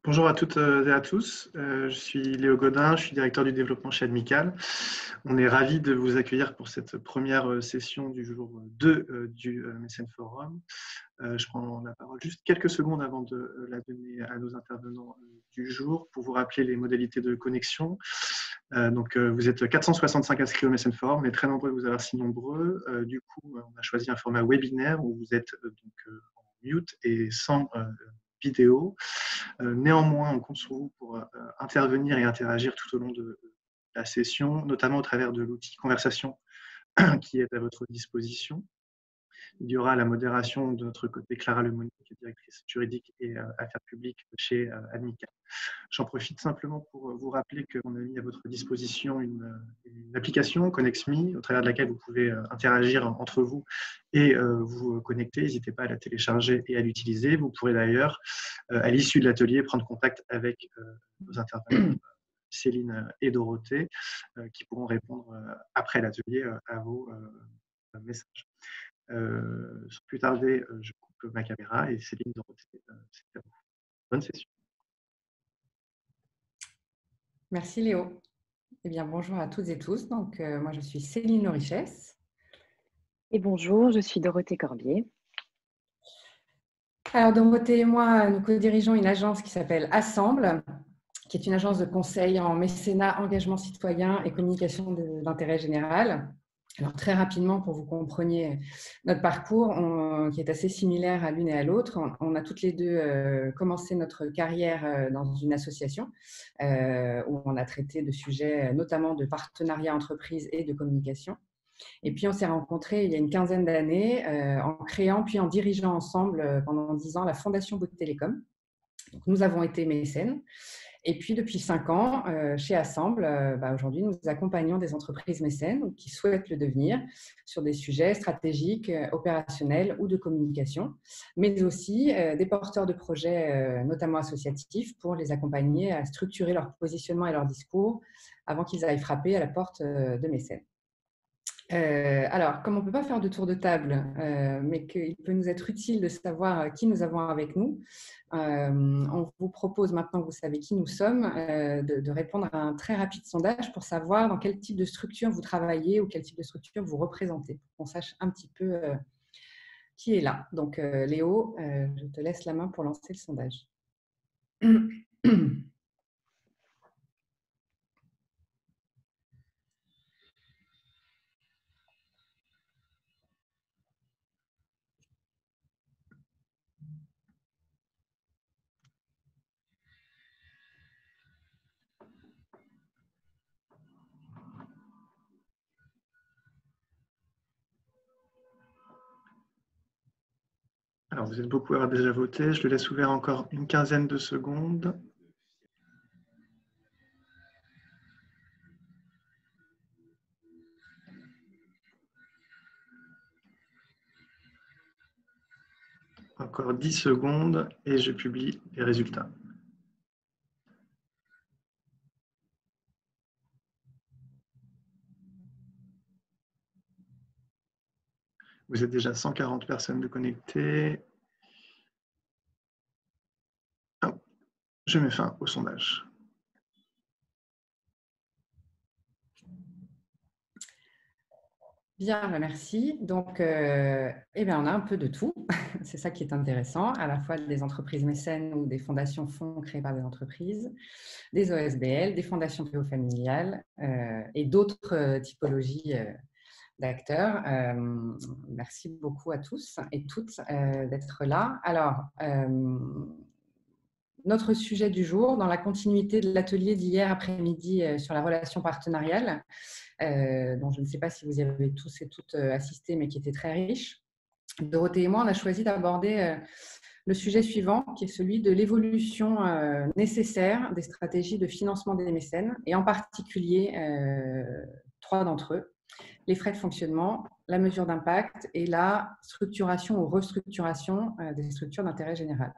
Bonjour à toutes et à tous. Je suis Léo Godin, je suis directeur du développement chez Admical. On est ravis de vous accueillir pour cette première session du jour 2 du Mécène Forum. Je prends la parole juste quelques secondes avant de la donner à nos intervenants du jour pour vous rappeler les modalités de connexion. Vous êtes 465 inscrits au Mécène Forum, on est très nombreux à vous avoir si nombreux. Du coup, on a choisi un format webinaire où vous êtes en mute et sans vidéo. Néanmoins, on compte sur vous pour intervenir et interagir tout au long de la session, notamment au travers de l'outil Conversation qui est à votre disposition. Il y aura la modération de notre côté Clara Lemoni, qui est directrice juridique et affaires publiques chez Admical. J'en profite simplement pour vous rappeler qu'on a mis à votre disposition une application, ConnexMe, au travers de laquelle vous pouvez interagir entre vous et vous connecter. N'hésitez pas à la télécharger et à l'utiliser. Vous pourrez d'ailleurs, à l'issue de l'atelier, prendre contact avec nos intervenants, Céline et Dorothée, qui pourront répondre après l'atelier à vos messages. Sans plus tarder, je coupe ma caméra et Céline, Dorothée, c'est à vous. Bonne session. Merci Léo. Eh bien, bonjour à toutes et tous. Moi, je suis Céline Lorichesse. Et bonjour, je suis Dorothée Corbier. Alors, Dorothée et moi, nous co-dirigeons une agence qui s'appelle Assemble, qui est une agence de conseil en mécénat, engagement citoyen et communication d'intérêt général. Alors, très rapidement, pour que vous compreniez notre parcours, qui est assez similaire à l'une et à l'autre, on a toutes les deux commencé notre carrière dans une association où on a traité de sujets notamment de partenariat entreprise et de communication. Et puis, on s'est rencontrés il y a une quinzaine d'années en créant puis en dirigeant ensemble pendant 10 ans la Fondation Bouygues Télécom. Donc, nous avons été mécènes. Et puis, depuis 5 ans, chez Assemble, aujourd'hui, nous accompagnons des entreprises mécènes qui souhaitent le devenir sur des sujets stratégiques, opérationnels ou de communication, mais aussi des porteurs de projets, notamment associatifs, pour les accompagner à structurer leur positionnement et leur discours avant qu'ils aillent frapper à la porte de mécènes. Alors, comme on ne peut pas faire de tour de table, mais qu'il peut nous être utile de savoir qui nous avons avec nous, on vous propose, maintenant que vous savez qui nous sommes, de répondre à un très rapide sondage pour savoir dans quel type de structure vous travaillez ou quel type de structure vous représentez, pour qu'on sache un petit peu qui est là. Donc, Léo, je te laisse la main pour lancer le sondage. Alors, vous êtes beaucoup à avoir déjà voté. Je le laisse ouvert encore une quinzaine de secondes. Encore 10 secondes et je publie les résultats. Vous êtes déjà 140 personnes de connectées. Je mets fin au sondage. Bien, merci. Donc, on a un peu de tout. C'est ça qui est intéressant, à la fois des entreprises mécènes ou des fondations fonds créées par des entreprises, des OSBL, des fondations familiales et d'autres typologies d'acteurs. Merci beaucoup à tous et toutes d'être là. Alors, notre sujet du jour, dans la continuité de l'atelier d'hier après-midi sur la relation partenariale, dont je ne sais pas si vous y avez tous et toutes assisté, mais qui était très riche. Dorothée et moi, on a choisi d'aborder le sujet suivant, qui est celui de l'évolution nécessaire des stratégies de financement des mécènes, et en particulier 3 d'entre eux: les frais de fonctionnement, la mesure d'impact et la structuration ou restructuration des structures d'intérêt général.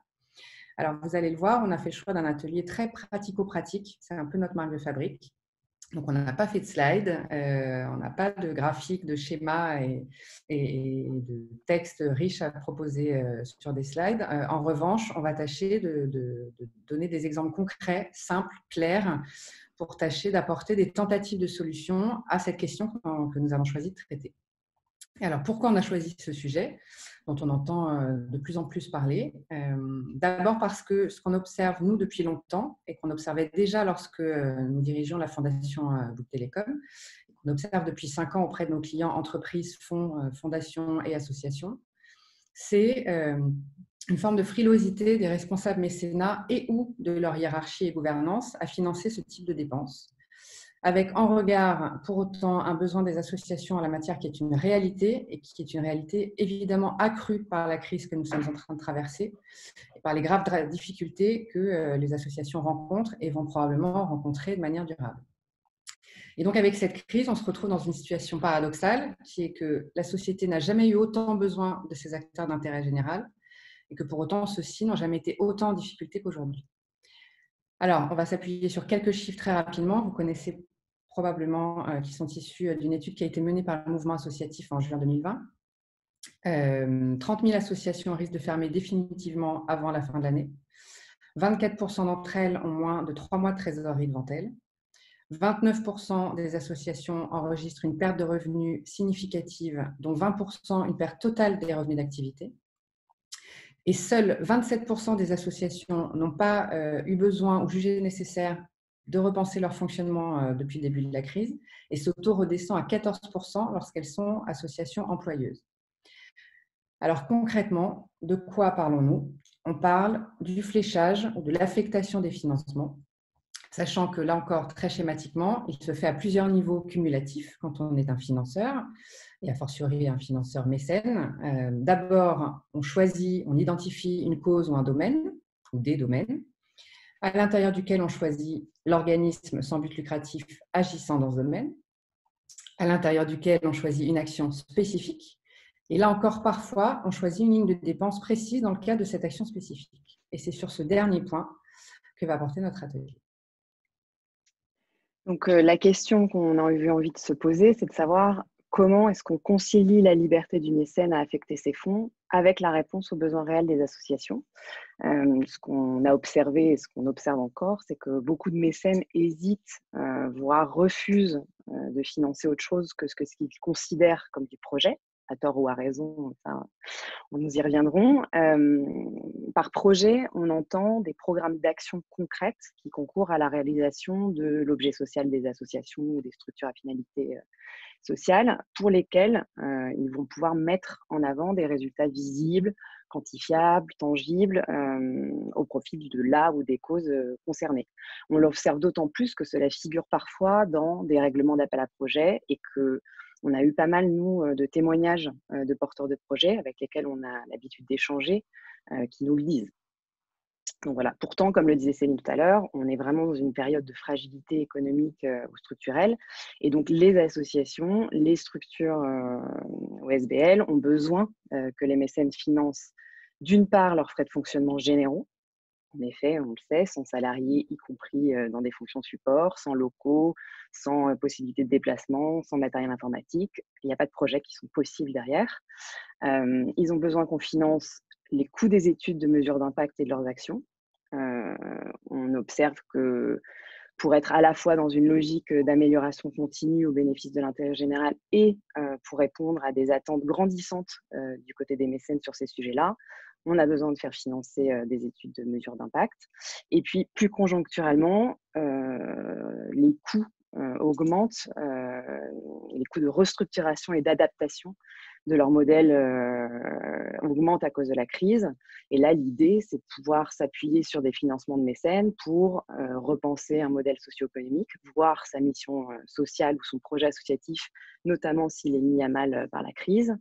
Alors, vous allez le voir, on a fait le choix d'un atelier très pratico-pratique, c'est un peu notre marque de fabrique. Donc, on n'a pas fait de slide, on n'a pas de graphique, de schéma et de texte riche à proposer sur des slides. En revanche, on va tâcher de donner des exemples concrets, simples, clairs, pour tâcher d'apporter des tentatives de solutions à cette question que nous avons choisi de traiter. Et alors, pourquoi on a choisi ce sujet dont on entend de plus en plus parler? D'abord parce que ce qu'on observe, nous, depuis longtemps, et qu'on observait déjà lorsque nous dirigeons la Fondation Bouygues Telecom, qu'on observe depuis 5 ans auprès de nos clients, entreprises, fonds, fondations et associations, c'est une forme de frilosité des responsables mécénats et ou de leur hiérarchie et gouvernance à financer ce type de dépenses, avec en regard pour autant un besoin des associations en la matière qui est une réalité et qui est une réalité évidemment accrue par la crise que nous sommes en train de traverser et par les graves difficultés que les associations rencontrent et vont probablement rencontrer de manière durable. Et donc avec cette crise, on se retrouve dans une situation paradoxale qui est que la société n'a jamais eu autant besoin de ces acteurs d'intérêt général et que pour autant ceux-ci n'ont jamais été autant en difficulté qu'aujourd'hui. Alors, on va s'appuyer sur quelques chiffres très rapidement. Vous connaissez probablement qui sont issus d'une étude qui a été menée par le mouvement associatif en juin 2020. 30 000 associations risquent de fermer définitivement avant la fin de l'année. 24% d'entre elles ont moins de 3 mois de trésorerie devant elles. 29% des associations enregistrent une perte de revenus significative, dont 20% une perte totale des revenus d'activité. Et seuls 27% des associations n'ont pas eu besoin ou jugé nécessaire de repenser leur fonctionnement depuis le début de la crise, et ce taux redescend à 14% lorsqu'elles sont associations employeuses. Alors concrètement, de quoi parlons-nous? On parle du fléchage ou de l'affectation des financements, sachant que là encore, très schématiquement, il se fait à plusieurs niveaux cumulatifs quand on est un financeur, et a fortiori un financeur mécène. D'abord, on identifie une cause ou un domaine, ou des domaines, à l'intérieur duquel on choisit l'organisme sans but lucratif agissant dans ce domaine, à l'intérieur duquel on choisit une action spécifique, et là encore, parfois, on choisit une ligne de dépense précise dans le cadre de cette action spécifique. Et c'est sur ce dernier point que va porter notre atelier. Donc, la question qu'on a eu envie de se poser, c'est de savoir comment est-ce qu'on concilie la liberté du mécène à affecter ses fonds avec la réponse aux besoins réels des associations. Ce qu'on a observé et ce qu'on observe encore, c'est que beaucoup de mécènes hésitent, voire refusent de financer autre chose que ce qu'ils considèrent comme du projet, à tort ou à raison, enfin, nous y reviendrons. Par projet, on entend des programmes d'action concrètes qui concourent à la réalisation de l'objet social des associations ou des structures à finalité sociale, pour lesquelles ils vont pouvoir mettre en avant des résultats visibles, quantifiables, tangibles, au profit de là ou des causes concernées. On l'observe d'autant plus que cela figure parfois dans des règlements d'appel à projets et que on a eu pas mal, nous, de témoignages de porteurs de projets avec lesquels on a l'habitude d'échanger, qui nous le disent. Donc voilà. Pourtant, comme le disait Céline tout à l'heure, on est vraiment dans une période de fragilité économique ou structurelle. Et donc, les associations, les structures OSBL ont besoin que les mécènes financent d'une part leurs frais de fonctionnement généraux. En effet, on le sait, sans salariés, y compris dans des fonctions support, sans locaux, sans possibilité de déplacement, sans matériel informatique, il n'y a pas de projets qui sont possibles derrière. Ils ont besoin qu'on finance les coûts des études de mesures d'impact et de leurs actions. On observe que pour être à la fois dans une logique d'amélioration continue au bénéfice de l'intérêt général et pour répondre à des attentes grandissantes du côté des mécènes sur ces sujets-là, on a besoin de faire financer des études de mesures d'impact. Et puis, plus conjoncturellement, les coûts augmentent, les coûts de restructuration et d'adaptation de leur modèle augmentent à cause de la crise. Et là, l'idée, c'est de pouvoir s'appuyer sur des financements de mécènes pour repenser un modèle socio-économique, voir sa mission sociale ou son projet associatif, notamment s'il est mis à mal par la crise.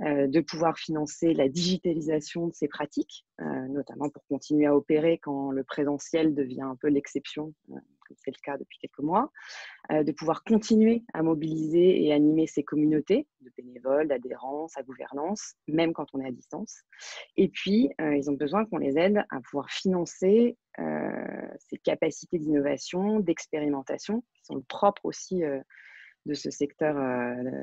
De pouvoir financer la digitalisation de ces pratiques, notamment pour continuer à opérer quand le présentiel devient un peu l'exception, comme c'est le cas depuis quelques mois, de pouvoir continuer à mobiliser et animer ces communautés de bénévoles, bénévoles, d'adhérents, sa gouvernance, même quand on est à distance. Et puis, ils ont besoin qu'on les aide à pouvoir financer ces capacités d'innovation, d'expérimentation, qui sont propres aussi de ce secteur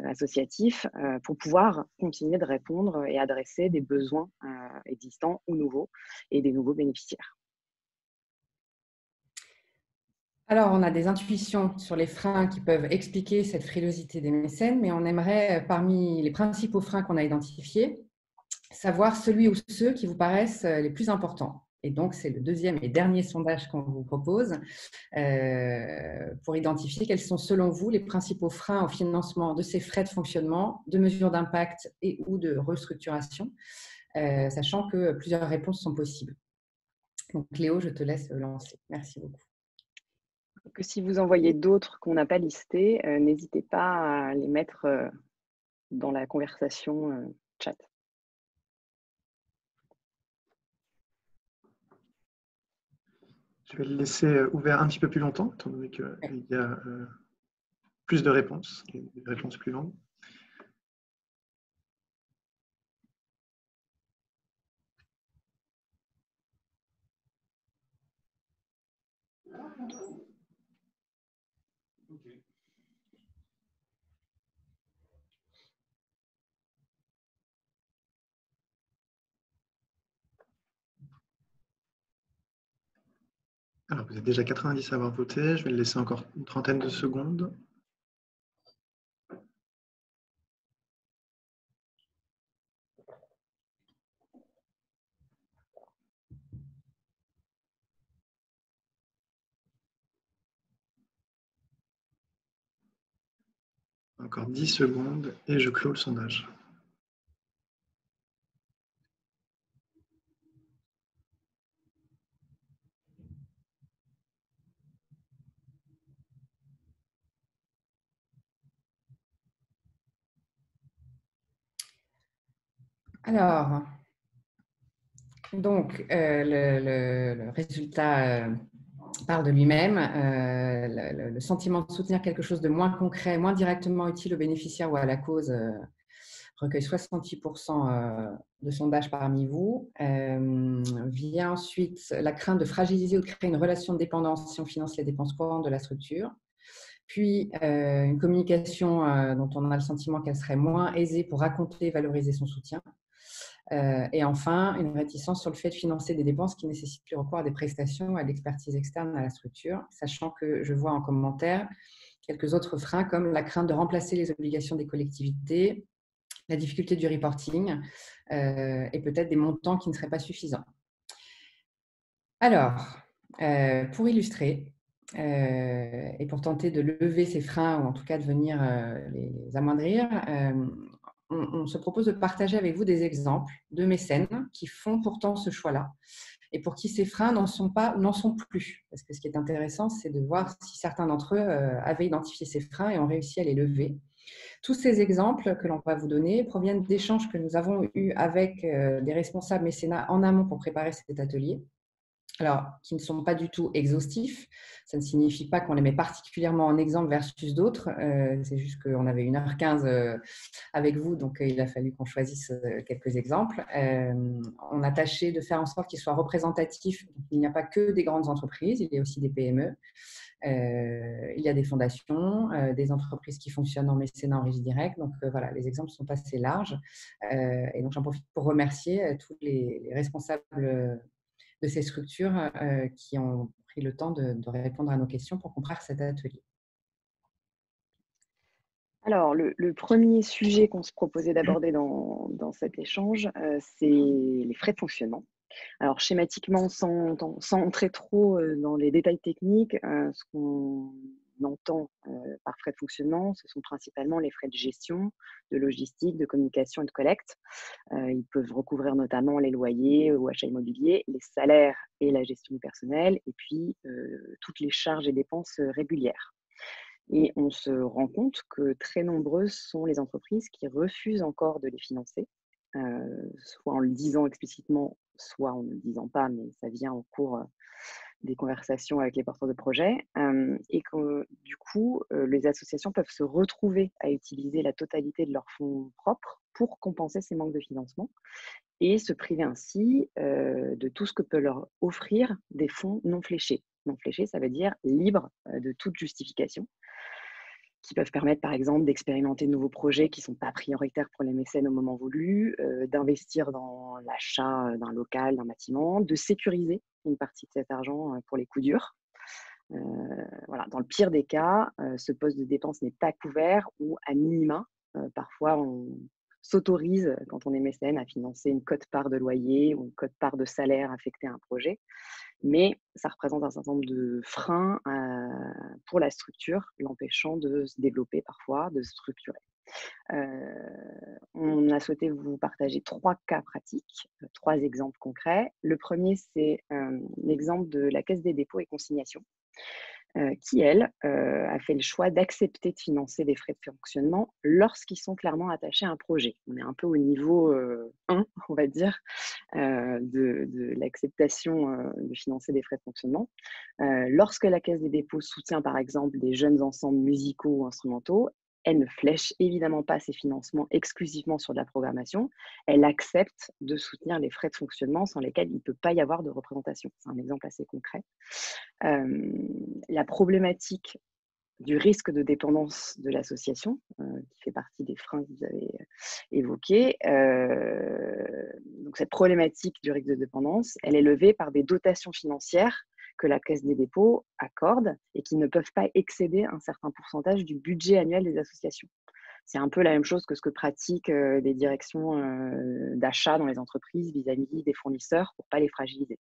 associatif, pour pouvoir continuer de répondre et adresser des besoins existants ou nouveaux et des nouveaux bénéficiaires. Alors, on a des intuitions sur les freins qui peuvent expliquer cette frilosité des mécènes, mais on aimerait, parmi les principaux freins qu'on a identifiés, savoir celui ou ceux qui vous paraissent les plus importants. Et donc, c'est le deuxième et dernier sondage qu'on vous propose pour identifier quels sont, selon vous, les principaux freins au financement de ces frais de fonctionnement, de mesures d'impact et ou de restructuration, sachant que plusieurs réponses sont possibles. Donc, Léo, je te laisse lancer. Merci beaucoup. Que si vous en voyez d'autres qu'on n'a pas listés, n'hésitez pas à les mettre dans la conversation chat. Je vais le laisser ouvert un petit peu plus longtemps, étant donné qu'il y a plus de réponses, et des réponses plus longues. Alors, vous êtes déjà 90 à avoir voté. Je vais le laisser encore une trentaine de secondes. Encore 10 secondes et je clôt le sondage. Alors, donc, le résultat parle de lui-même. Le sentiment de soutenir quelque chose de moins concret, moins directement utile aux bénéficiaires ou à la cause recueille 68% de sondages parmi vous. Vient ensuite la crainte de fragiliser ou de créer une relation de dépendance si on finance les dépenses courantes de la structure. Puis, une communication dont on a le sentiment qu'elle serait moins aisée pour raconter et valoriser son soutien. Et enfin, une réticence sur le fait de financer des dépenses qui nécessitent le recours à des prestations, à l'expertise externe à la structure, sachant que je vois en commentaire quelques autres freins comme la crainte de remplacer les obligations des collectivités, la difficulté du reporting et peut-être des montants qui ne seraient pas suffisants. Alors, pour illustrer et pour tenter de lever ces freins ou en tout cas de venir les amoindrir, on se propose de partager avec vous des exemples de mécènes qui font pourtant ce choix-là et pour qui ces freins n'en sont pas ou n'en sont plus. Parce que ce qui est intéressant, c'est de voir si certains d'entre eux avaient identifié ces freins et ont réussi à les lever. Tous ces exemples que l'on va vous donner proviennent d'échanges que nous avons eus avec des responsables mécénat en amont pour préparer cet atelier. Alors, qui ne sont pas du tout exhaustifs. Ça ne signifie pas qu'on les met particulièrement en exemple versus d'autres. C'est juste qu'on avait 1h15 avec vous, donc il a fallu qu'on choisisse quelques exemples. On a tâché de faire en sorte qu'ils soient représentatifs. Il n'y a pas que des grandes entreprises, il y a aussi des PME. Il y a des fondations, des entreprises qui fonctionnent en mécénat en régie directe. Donc voilà, les exemples sont assez larges. Et donc j'en profite pour remercier tous les responsables de ces structures qui ont pris le temps de répondre à nos questions pour qu'on prépare cet atelier. Alors, le premier sujet qu'on se proposait d'aborder dans cet échange, c'est les frais de fonctionnement. Alors, schématiquement, sans entrer trop dans les détails techniques, ce qu'on entend par frais de fonctionnement, ce sont principalement les frais de gestion, de logistique, de communication et de collecte. Ils peuvent recouvrir notamment les loyers ou achats immobiliers, les salaires et la gestion du personnel, et puis toutes les charges et dépenses régulières. Et on se rend compte que très nombreuses sont les entreprises qui refusent encore de les financer, soit en le disant explicitement, soit en ne le disant pas, mais ça vient au cours des conversations avec les porteurs de projets et que du coup, les associations peuvent se retrouver à utiliser la totalité de leurs fonds propres pour compenser ces manques de financement et se priver ainsi de tout ce que peut leur offrir des fonds non fléchés. Non fléchés, ça veut dire libres de toute justification, qui peuvent permettre par exemple d'expérimenter de nouveaux projets qui ne sont pas prioritaires pour les mécènes au moment voulu, d'investir dans l'achat d'un local, d'un bâtiment, de sécuriser une partie de cet argent pour les coups durs. Voilà. Dans le pire des cas, ce poste de dépense n'est pas couvert ou à minima, parfois on s'autorise, quand on est mécène, à financer une quote-part de loyer ou une quote-part de salaire affectée à un projet. Mais ça représente un certain nombre de freins pour la structure, l'empêchant de se développer parfois, de se structurer. On a souhaité vous partager 3 cas pratiques, 3 exemples concrets. Le premier, c'est l'exemple de la Caisse des dépôts et consignations, qui, elle, a fait le choix d'accepter de financer des frais de fonctionnement lorsqu'ils sont clairement attachés à un projet. On est un peu au niveau 1, on va dire, de l'acceptation de financer des frais de fonctionnement. Lorsque la Caisse des dépôts soutient, par exemple, des jeunes ensembles musicaux ou instrumentaux, elle ne flèche évidemment pas ses financements exclusivement sur de la programmation. Elle accepte de soutenir les frais de fonctionnement sans lesquels il ne peut pas y avoir de représentation. C'est un exemple assez concret. La problématique du risque de dépendance de l'association, qui fait partie des freins que vous avez évoqués. Donc cette problématique du risque de dépendance, elle est levée par des dotations financières que la Caisse des dépôts accorde et qui ne peuvent pas excéder un certain pourcentage du budget annuel des associations. C'est un peu la même chose que ce que pratiquent les directions d'achat dans les entreprises vis-à-vis des fournisseurs pour ne pas les fragiliser.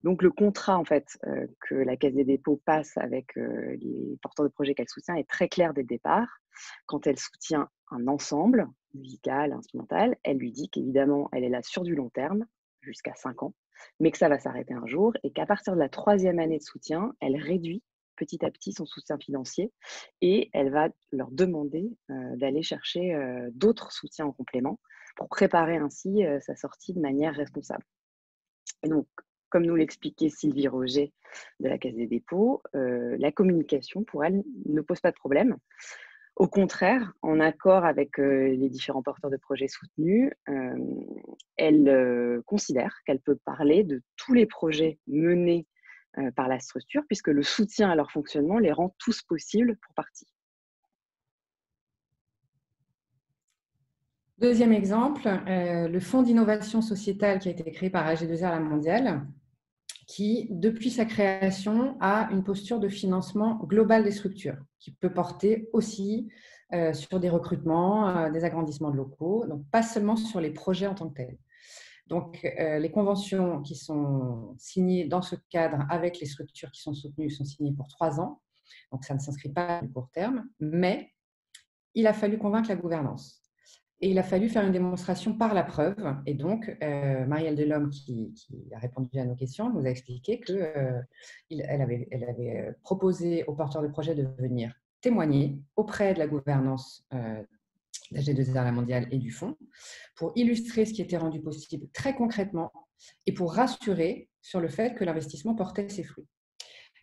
Donc, le contrat en fait, que la Caisse des dépôts passe avec les porteurs de projets qu'elle soutient est très clair dès le départ. Quand elle soutient un ensemble musical, instrumental, elle lui dit qu'évidemment, elle est là sur du long terme, jusqu'à 5 ans, mais que ça va s'arrêter un jour et qu'à partir de la 3e année de soutien, elle réduit petit à petit son soutien financier et elle va leur demander d'aller chercher d'autres soutiens en complément pour préparer ainsi sa sortie de manière responsable. Et donc, comme nous l'expliquait Sylvie Roger de la Caisse des dépôts, la communication, pour elle, ne pose pas de problème. Au contraire, en accord avec les différents porteurs de projets soutenus, elle considère qu'elle peut parler de tous les projets menés par la structure, puisque le soutien à leur fonctionnement les rend tous possibles pour partie. Deuxième exemple, le fonds d'innovation sociétale qui a été créé par AG2R La Mondiale, qui, depuis sa création, a une posture de financement global des structures, qui peut porter aussi sur des recrutements, des agrandissements de locaux, donc pas seulement sur les projets en tant que tels. Donc, les conventions qui sont signées dans ce cadre avec les structures qui sont soutenues sont signées pour 3 ans, donc ça ne s'inscrit pas du court terme, mais il a fallu convaincre la gouvernance. Et il a fallu faire une démonstration par la preuve. Et donc, Marielle Delhomme, qui a répondu à nos questions, nous a expliqué qu'elle avait proposé aux porteurs de projets de venir témoigner auprès de la gouvernance d'AG2R La Mondiale et du fonds pour illustrer ce qui était rendu possible très concrètement et pour rassurer sur le fait que l'investissement portait ses fruits.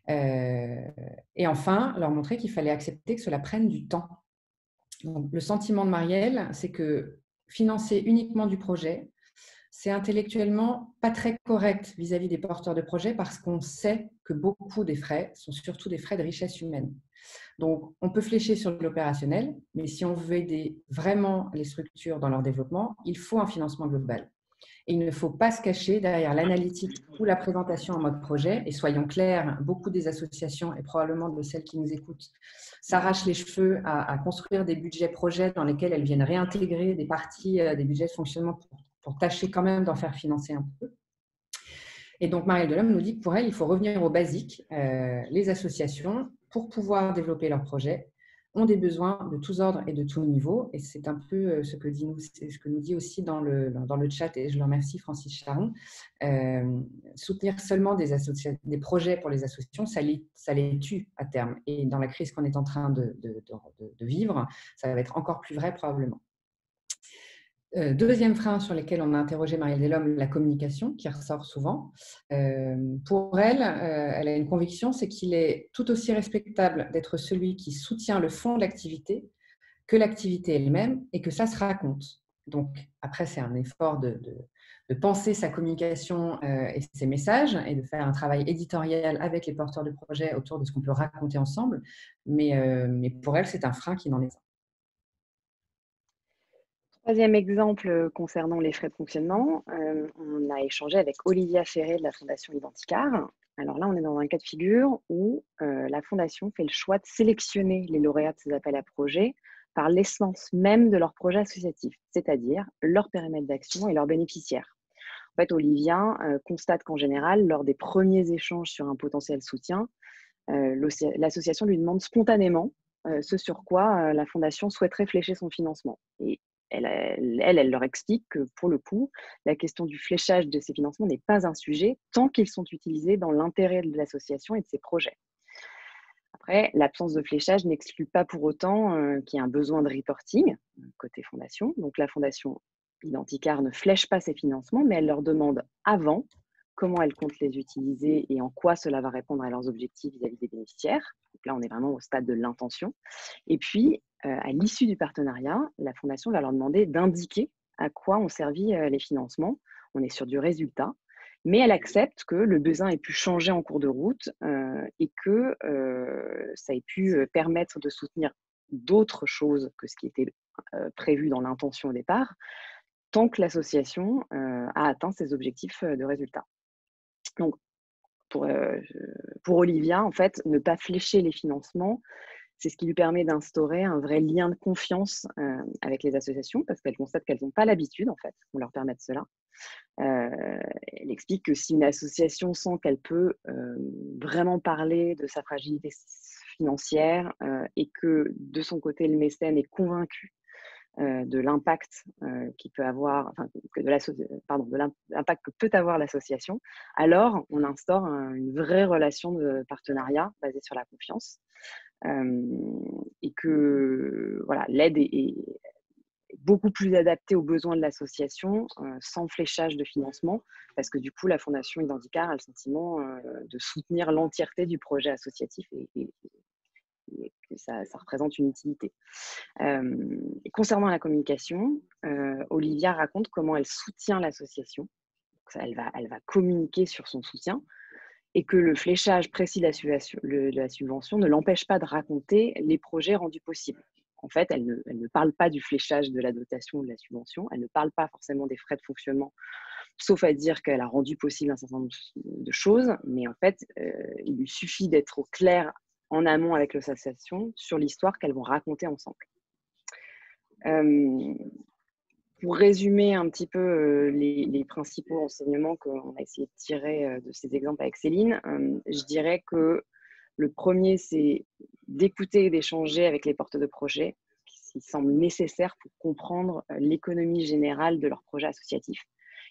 Et enfin, leur montrer qu'il fallait accepter que cela prenne du temps. Donc, le sentiment de Marielle, c'est que financer uniquement du projet, c'est intellectuellement pas très correct vis-à-vis des porteurs de projets parce qu'on sait que beaucoup des frais sont surtout des frais de richesse humaine. Donc, on peut flécher sur l'opérationnel, mais si on veut aider vraiment les structures dans leur développement, il faut un financement global. Et il ne faut pas se cacher derrière l'analytique ou la présentation en mode projet. Et soyons clairs, beaucoup des associations, et probablement de celles qui nous écoutent, s'arrachent les cheveux à construire des budgets projets dans lesquels elles viennent réintégrer des parties des budgets de fonctionnement pour tâcher quand même d'en faire financer un peu. Et donc, Marielle Delhomme nous dit que pour elle, il faut revenir aux basiques. Les associations, pour pouvoir développer leurs projets, ont des besoins de tous ordres et de tous niveaux. Et c'est un peu ce que nous dit aussi dans le chat, et je le remercie, Francis Charon. Soutenir seulement des projets pour les associations, ça les tue à terme. Et dans la crise qu'on est en train de vivre, ça va être encore plus vrai probablement. Deuxième frein sur lequel on a interrogé Marielle Delhomme, la communication, qui ressort souvent. Pour elle, elle a une conviction, c'est qu'il est tout aussi respectable d'être celui qui soutient le fond de l'activité que l'activité elle-même et que ça se raconte. Donc, après, c'est un effort de penser sa communication et ses messages et de faire un travail éditorial avec les porteurs de projets autour de ce qu'on peut raconter ensemble. Mais pour elle, c'est un frein qui n'en est pas. Troisième exemple concernant les frais de fonctionnement, on a échangé avec Olivia Ferré de la Fondation Identicar. Alors là, on est dans un cas de figure où la Fondation fait le choix de sélectionner les lauréats de ces appels à projets par l'essence même de leur projet associatif, c'est-à-dire leur périmètre d'action et leurs bénéficiaires. En fait, Olivia constate qu'en général, lors des premiers échanges sur un potentiel soutien, l'association lui demande spontanément ce sur quoi la Fondation souhaiterait flécher son financement. Et elle leur explique que pour le coup, la question du fléchage de ces financements n'est pas un sujet tant qu'ils sont utilisés dans l'intérêt de l'association et de ses projets. Après, l'absence de fléchage n'exclut pas pour autant qu'il y ait un besoin de reporting côté fondation. Donc la Fondation Identicar ne flèche pas ses financements, mais elle leur demande avant comment elles comptent les utiliser et en quoi cela va répondre à leurs objectifs vis-à-vis des bénéficiaires. Donc là, on est vraiment au stade de l'intention. Et puis, à l'issue du partenariat, la Fondation va leur demander d'indiquer à quoi ont servi les financements. On est sur du résultat, mais elle accepte que le besoin ait pu changer en cours de route et que ça ait pu permettre de soutenir d'autres choses que ce qui était prévu dans l'intention au départ, tant que l'association a atteint ses objectifs de résultat. Donc, pour Olivia, en fait, ne pas flécher les financements, c'est ce qui lui permet d'instaurer un vrai lien de confiance avec les associations parce qu'elle constate qu'elles n'ont pas l'habitude, en fait, qu'on leur permette cela. Elle explique que si une association sent qu'elle peut vraiment parler de sa fragilité financière et que de son côté, le mécène est convaincu de l'impact qu'il peut avoir, enfin, de l'impact que peut avoir l'association, alors on instaure une vraie relation de partenariat basée sur la confiance et que voilà, l'aide est beaucoup plus adaptée aux besoins de l'association sans fléchage de financement parce que du coup la Fondation Identicar a le sentiment de soutenir l'entièreté du projet associatif et que ça représente une utilité. Concernant la communication, Olivia raconte comment elle soutient l'association. Elle va communiquer sur son soutien et que le fléchage précis de la subvention ne l'empêche pas de raconter les projets rendus possibles. En fait, elle ne parle pas du fléchage de la dotation ou de la subvention, elle ne parle pas forcément des frais de fonctionnement, sauf à dire qu'elle a rendu possible un certain nombre de choses, mais en fait, il lui suffit d'être au clair en amont avec l'association sur l'histoire qu'elles vont raconter ensemble. Pour résumer un petit peu les principaux enseignements qu'on a essayé de tirer de ces exemples avec Céline, je dirais que le premier, c'est d'écouter et d'échanger avec les porteurs de projets, qui semble nécessaire pour comprendre l'économie générale de leur projet associatif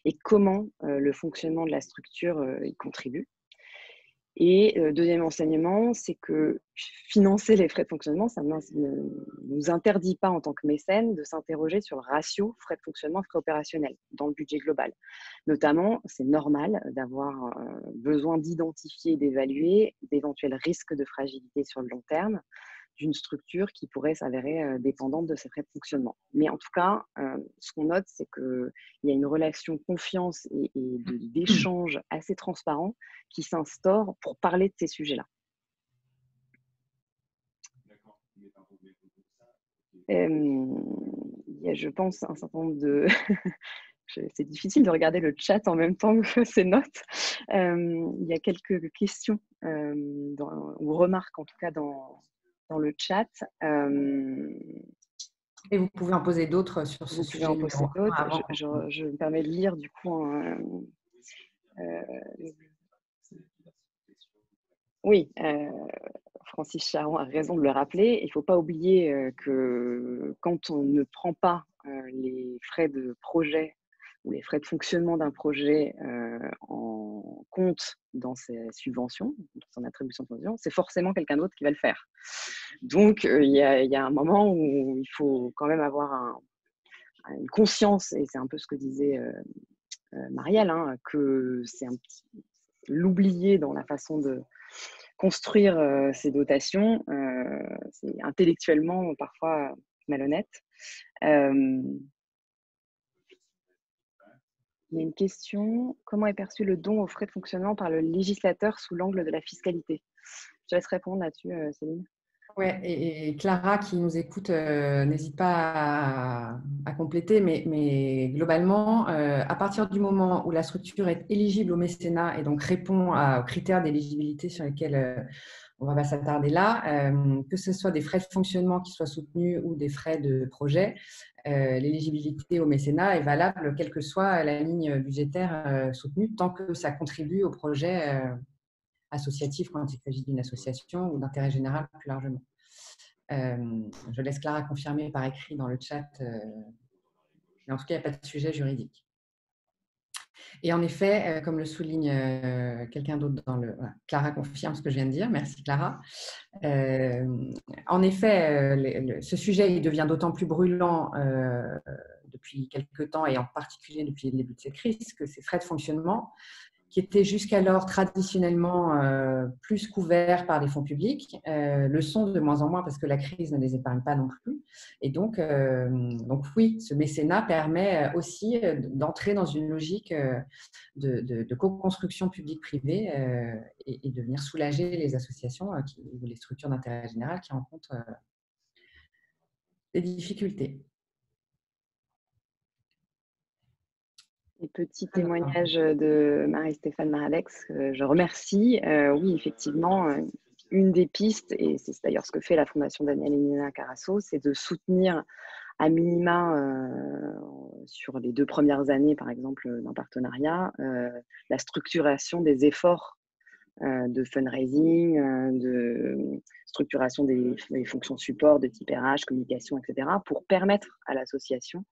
et comment le fonctionnement de la structure y contribue. Et deuxième enseignement, c'est que financer les frais de fonctionnement, ça ne nous interdit pas en tant que mécène de s'interroger sur le ratio frais de fonctionnement, frais opérationnels dans le budget global. Notamment, c'est normal d'avoir besoin d'identifier et d'évaluer d'éventuels risques de fragilité sur le long terme d'une structure qui pourrait s'avérer dépendante de ses frais de fonctionnement. Mais en tout cas, ce qu'on note, c'est qu'il y a une relation confiance et d'échange assez transparent qui s'instaure pour parler de ces sujets-là. Il y a, je pense, un certain nombre de... C'est difficile de regarder le chat en même temps que ces notes. Il y a quelques questions ou remarques, en tout cas, dans le chat. Et vous pouvez en poser d'autres sur ce sujet. Vous pouvez en poser d'autres. Je me permets de lire du coup. Oui, Francis Charon a raison de le rappeler. Il ne faut pas oublier que quand on ne prend pas les frais de projet ou les frais de fonctionnement d'un projet en compte dans ses subventions, dans son attribution de subvention, c'est forcément quelqu'un d'autre qui va le faire. Donc, il y a un moment où il faut quand même avoir une conscience, et c'est un peu ce que disait Marielle, hein, que c'est l'oublier dans la façon de construire ces dotations, c'est intellectuellement parfois malhonnête. Il y a une question. Comment est perçu le don aux frais de fonctionnement par le législateur sous l'angle de la fiscalité? Je te laisse répondre là-dessus, Céline. Oui, et Clara qui nous écoute, n'hésite pas à compléter, mais globalement, à partir du moment où la structure est éligible au mécénat et donc répond aux critères d'éligibilité sur lesquels on va pas s'attarder là, que ce soit des frais de fonctionnement qui soient soutenus ou des frais de projet, l'éligibilité au mécénat est valable quelle que soit la ligne budgétaire soutenue, tant que ça contribue au projet associatif quand il s'agit d'une association ou d'intérêt général plus largement. Je laisse Clara confirmer par écrit dans le chat, mais en tout cas, il n'y a pas de sujet juridique. Et en effet, comme le souligne quelqu'un d'autre dans le... Voilà, Clara confirme ce que je viens de dire. Merci Clara. En effet, ce sujet il devient d'autant plus brûlant depuis quelques temps et en particulier depuis le début de cette crise que ces frais de fonctionnement qui étaient jusqu'alors traditionnellement plus couverts par les fonds publics, le sont de moins en moins parce que la crise ne les épargne pas non plus. Et donc oui, ce mécénat permet aussi d'entrer dans une logique de co-construction publique-privée et de venir soulager les associations ou les structures d'intérêt général qui rencontrent des difficultés. Et petit témoignage de Marie-Stéphane Maralex, je remercie. Oui, effectivement, une des pistes, et c'est d'ailleurs ce que fait la Fondation Daniel et Nina Carasso, c'est de soutenir à minima, sur les 2 premières années, par exemple, d'un partenariat, la structuration des efforts de fundraising, de structuration des fonctions support de type RH, communication, etc., pour permettre à l'association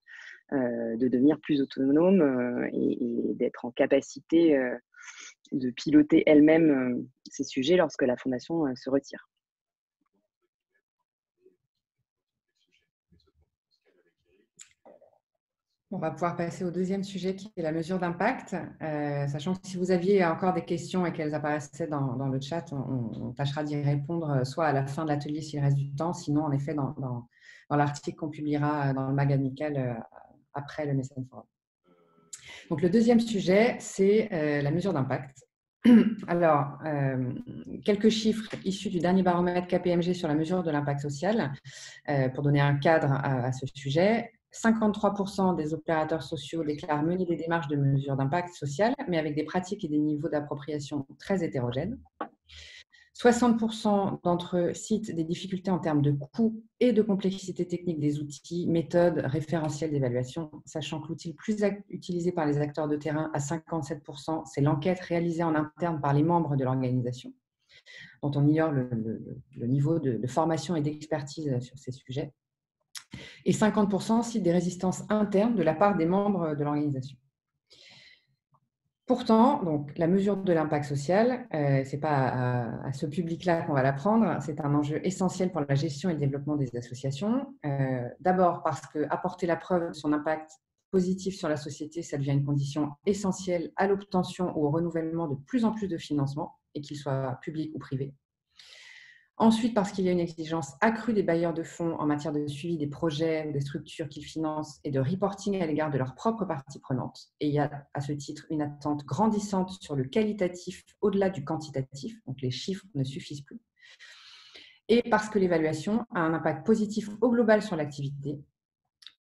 de devenir plus autonome et d'être en capacité de piloter elle-même ces sujets lorsque la fondation se retire. On va pouvoir passer au deuxième sujet qui est la mesure d'impact. Sachant que si vous aviez encore des questions et qu'elles apparaissaient dans le chat, on tâchera d'y répondre soit à la fin de l'atelier s'il reste du temps, sinon en effet dans l'article qu'on publiera dans le mag amical après le Mécène Forum. Donc le deuxième sujet, c'est la mesure d'impact. Alors, quelques chiffres issus du dernier baromètre KPMG sur la mesure de l'impact social pour donner un cadre à ce sujet. 53% des opérateurs sociaux déclarent mener des démarches de mesure d'impact social, mais avec des pratiques et des niveaux d'appropriation très hétérogènes. 60% d'entre eux citent des difficultés en termes de coûts et de complexité technique des outils, méthodes, référentiels d'évaluation, sachant que l'outil le plus utilisé par les acteurs de terrain à 57%, c'est l'enquête réalisée en interne par les membres de l'organisation, dont on ignore le niveau de formation et d'expertise sur ces sujets. Et 50% citent des résistances internes de la part des membres de l'organisation. Pourtant, donc, la mesure de l'impact social, ce n'est pas à ce public-là qu'on va l'apprendre, c'est un enjeu essentiel pour la gestion et le développement des associations. D'abord parce qu'apporter la preuve de son impact positif sur la société, ça devient une condition essentielle à l'obtention ou au renouvellement de plus en plus de financements, et qu'ils soient publics ou privés. Ensuite, parce qu'il y a une exigence accrue des bailleurs de fonds en matière de suivi des projets ou des structures qu'ils financent et de reporting à l'égard de leurs propres parties prenantes. Et il y a à ce titre une attente grandissante sur le qualitatif au-delà du quantitatif, donc les chiffres ne suffisent plus. Et parce que l'évaluation a un impact positif au global sur l'activité,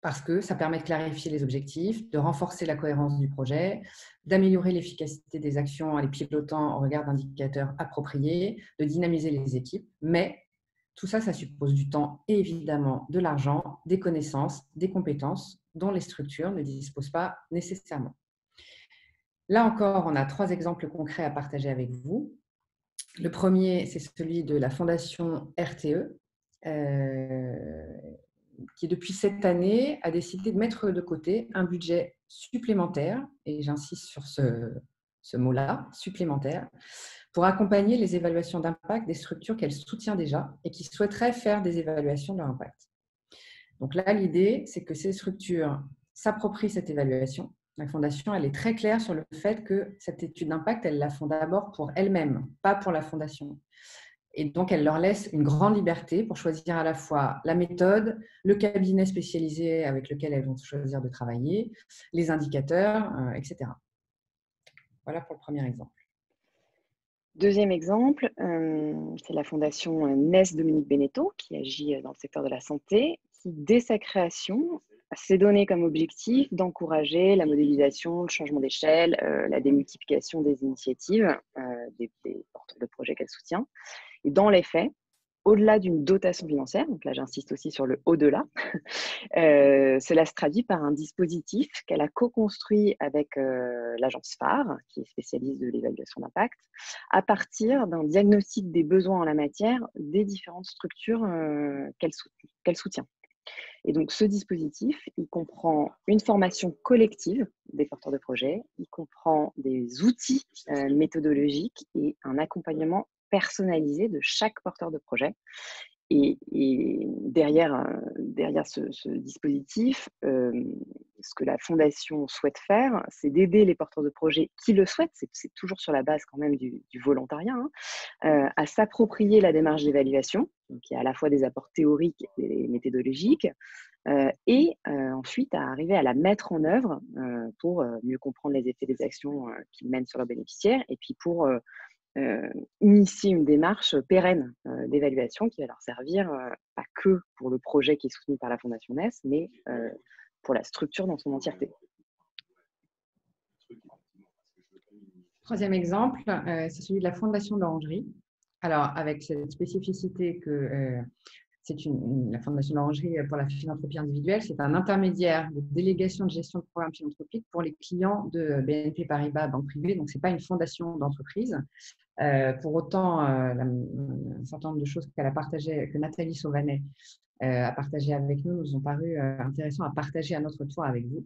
parce que ça permet de clarifier les objectifs, de renforcer la cohérence du projet, d'améliorer l'efficacité des actions en les pilotant au regard d'indicateurs appropriés, de dynamiser les équipes. Mais tout ça, ça suppose du temps et évidemment de l'argent, des connaissances, des compétences dont les structures ne disposent pas nécessairement. Là encore, on a 3 exemples concrets à partager avec vous. Le premier, c'est celui de la fondation RTE, qui depuis cette année a décidé de mettre de côté un budget supplémentaire, et j'insiste sur ce mot-là, supplémentaire, pour accompagner les évaluations d'impact des structures qu'elle soutient déjà et qui souhaiteraient faire des évaluations de leur impact. Donc là, l'idée, c'est que ces structures s'approprie cette évaluation. La Fondation, elle est très claire sur le fait que cette étude d'impact, elle la font d'abord pour elle-même, pas pour la Fondation. Et donc, elle leur laisse une grande liberté pour choisir à la fois la méthode, le cabinet spécialisé avec lequel elles vont choisir de travailler, les indicateurs, etc. Voilà pour le premier exemple. Deuxième exemple, c'est la fondation NES Dominique Beneteau, qui agit dans le secteur de la santé, qui, dès sa création, s'est donné comme objectif d'encourager la modélisation, le changement d'échelle, la démultiplication des initiatives des porteurs de projets qu'elle soutient. Et dans les faits, au-delà d'une dotation financière, donc là j'insiste aussi sur le au-delà, cela se traduit par un dispositif qu'elle a co-construit avec l'agence phare, qui est spécialiste de l'évaluation d'impact, à partir d'un diagnostic des besoins en la matière des différentes structures qu'elle soutient. Et donc ce dispositif, il comprend une formation collective des porteurs de projets, il comprend des outils méthodologiques et un accompagnement personnalisé de chaque porteur de projet. Et derrière ce dispositif, ce que la Fondation souhaite faire, c'est d'aider les porteurs de projets qui le souhaitent, c'est toujours sur la base quand même du volontariat, à s'approprier la démarche d'évaluation, qui a à la fois des apports théoriques et méthodologiques, et ensuite à arriver à la mettre en œuvre pour mieux comprendre les effets des actions qu'ils mènent sur leurs bénéficiaires, et puis pour initier une démarche pérenne d'évaluation qui va leur servir pas que pour le projet qui est soutenu par la Fondation NES, mais pour la structure dans son entièreté. Troisième exemple, c'est celui de la Fondation de l'Orangerie. Alors, avec cette spécificité que la Fondation de l'Orangerie pour la philanthropie individuelle, c'est un intermédiaire de délégation de gestion de programmes philanthropiques pour les clients de BNP Paribas, banque privée. Donc, ce n'est pas une fondation d'entreprise. Pour autant, un certain nombre de choses qu'elle a partagées, que Nathalie Sauvanet a partagées avec nous, nous ont paru intéressants à partager à notre tour avec vous.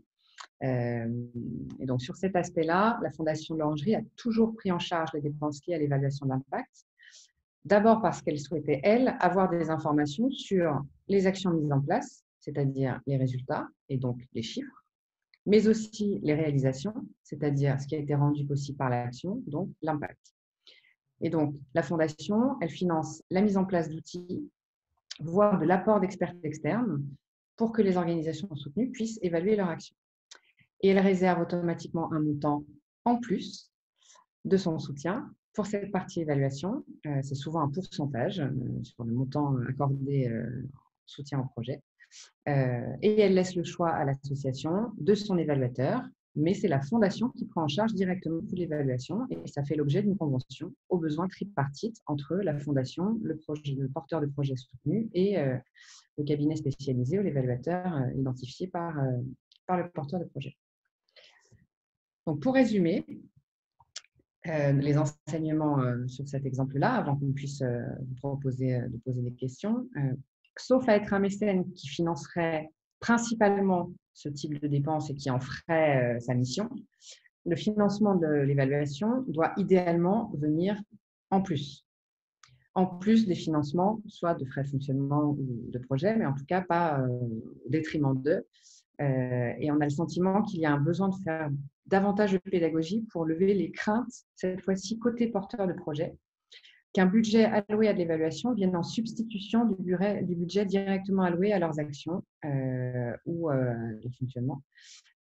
Et donc, sur cet aspect-là, la Fondation de l'Orangerie a toujours pris en charge les dépenses liées à l'évaluation d'impact. D'abord parce qu'elle souhaitait, elle, avoir des informations sur les actions mises en place, c'est-à-dire les résultats et donc les chiffres, mais aussi les réalisations, c'est-à-dire ce qui a été rendu possible par l'action, donc l'impact. Et donc, la Fondation, elle finance la mise en place d'outils, voire de l'apport d'experts externes pour que les organisations soutenues puissent évaluer leur action. Et elle réserve automatiquement un montant en plus de son soutien pour cette partie évaluation. C'est souvent un pourcentage sur le montant accordé soutien au projet. Et elle laisse le choix à l'association de son évaluateur, mais c'est la Fondation qui prend en charge directement toute l'évaluation et ça fait l'objet d'une convention au besoin tripartite entre la Fondation, le porteur de projet soutenu et le cabinet spécialisé ou l'évaluateur identifié par le porteur de projet. Donc, pour résumer, les enseignements sur cet exemple-là, avant qu'on puisse vous proposer de poser des questions, sauf à être un mécène qui financerait principalement ce type de dépenses et qui en ferait sa mission, le financement de l'évaluation doit idéalement venir en plus des financements, soit de frais de fonctionnement ou de projet, mais en tout cas pas au détriment d'eux. Et on a le sentiment qu'il y a un besoin de faire davantage de pédagogie pour lever les craintes, cette fois-ci côté porteur de projet, qu'un budget alloué à de l'évaluation vienne en substitution du budget directement alloué à leurs actions ou de fonctionnement,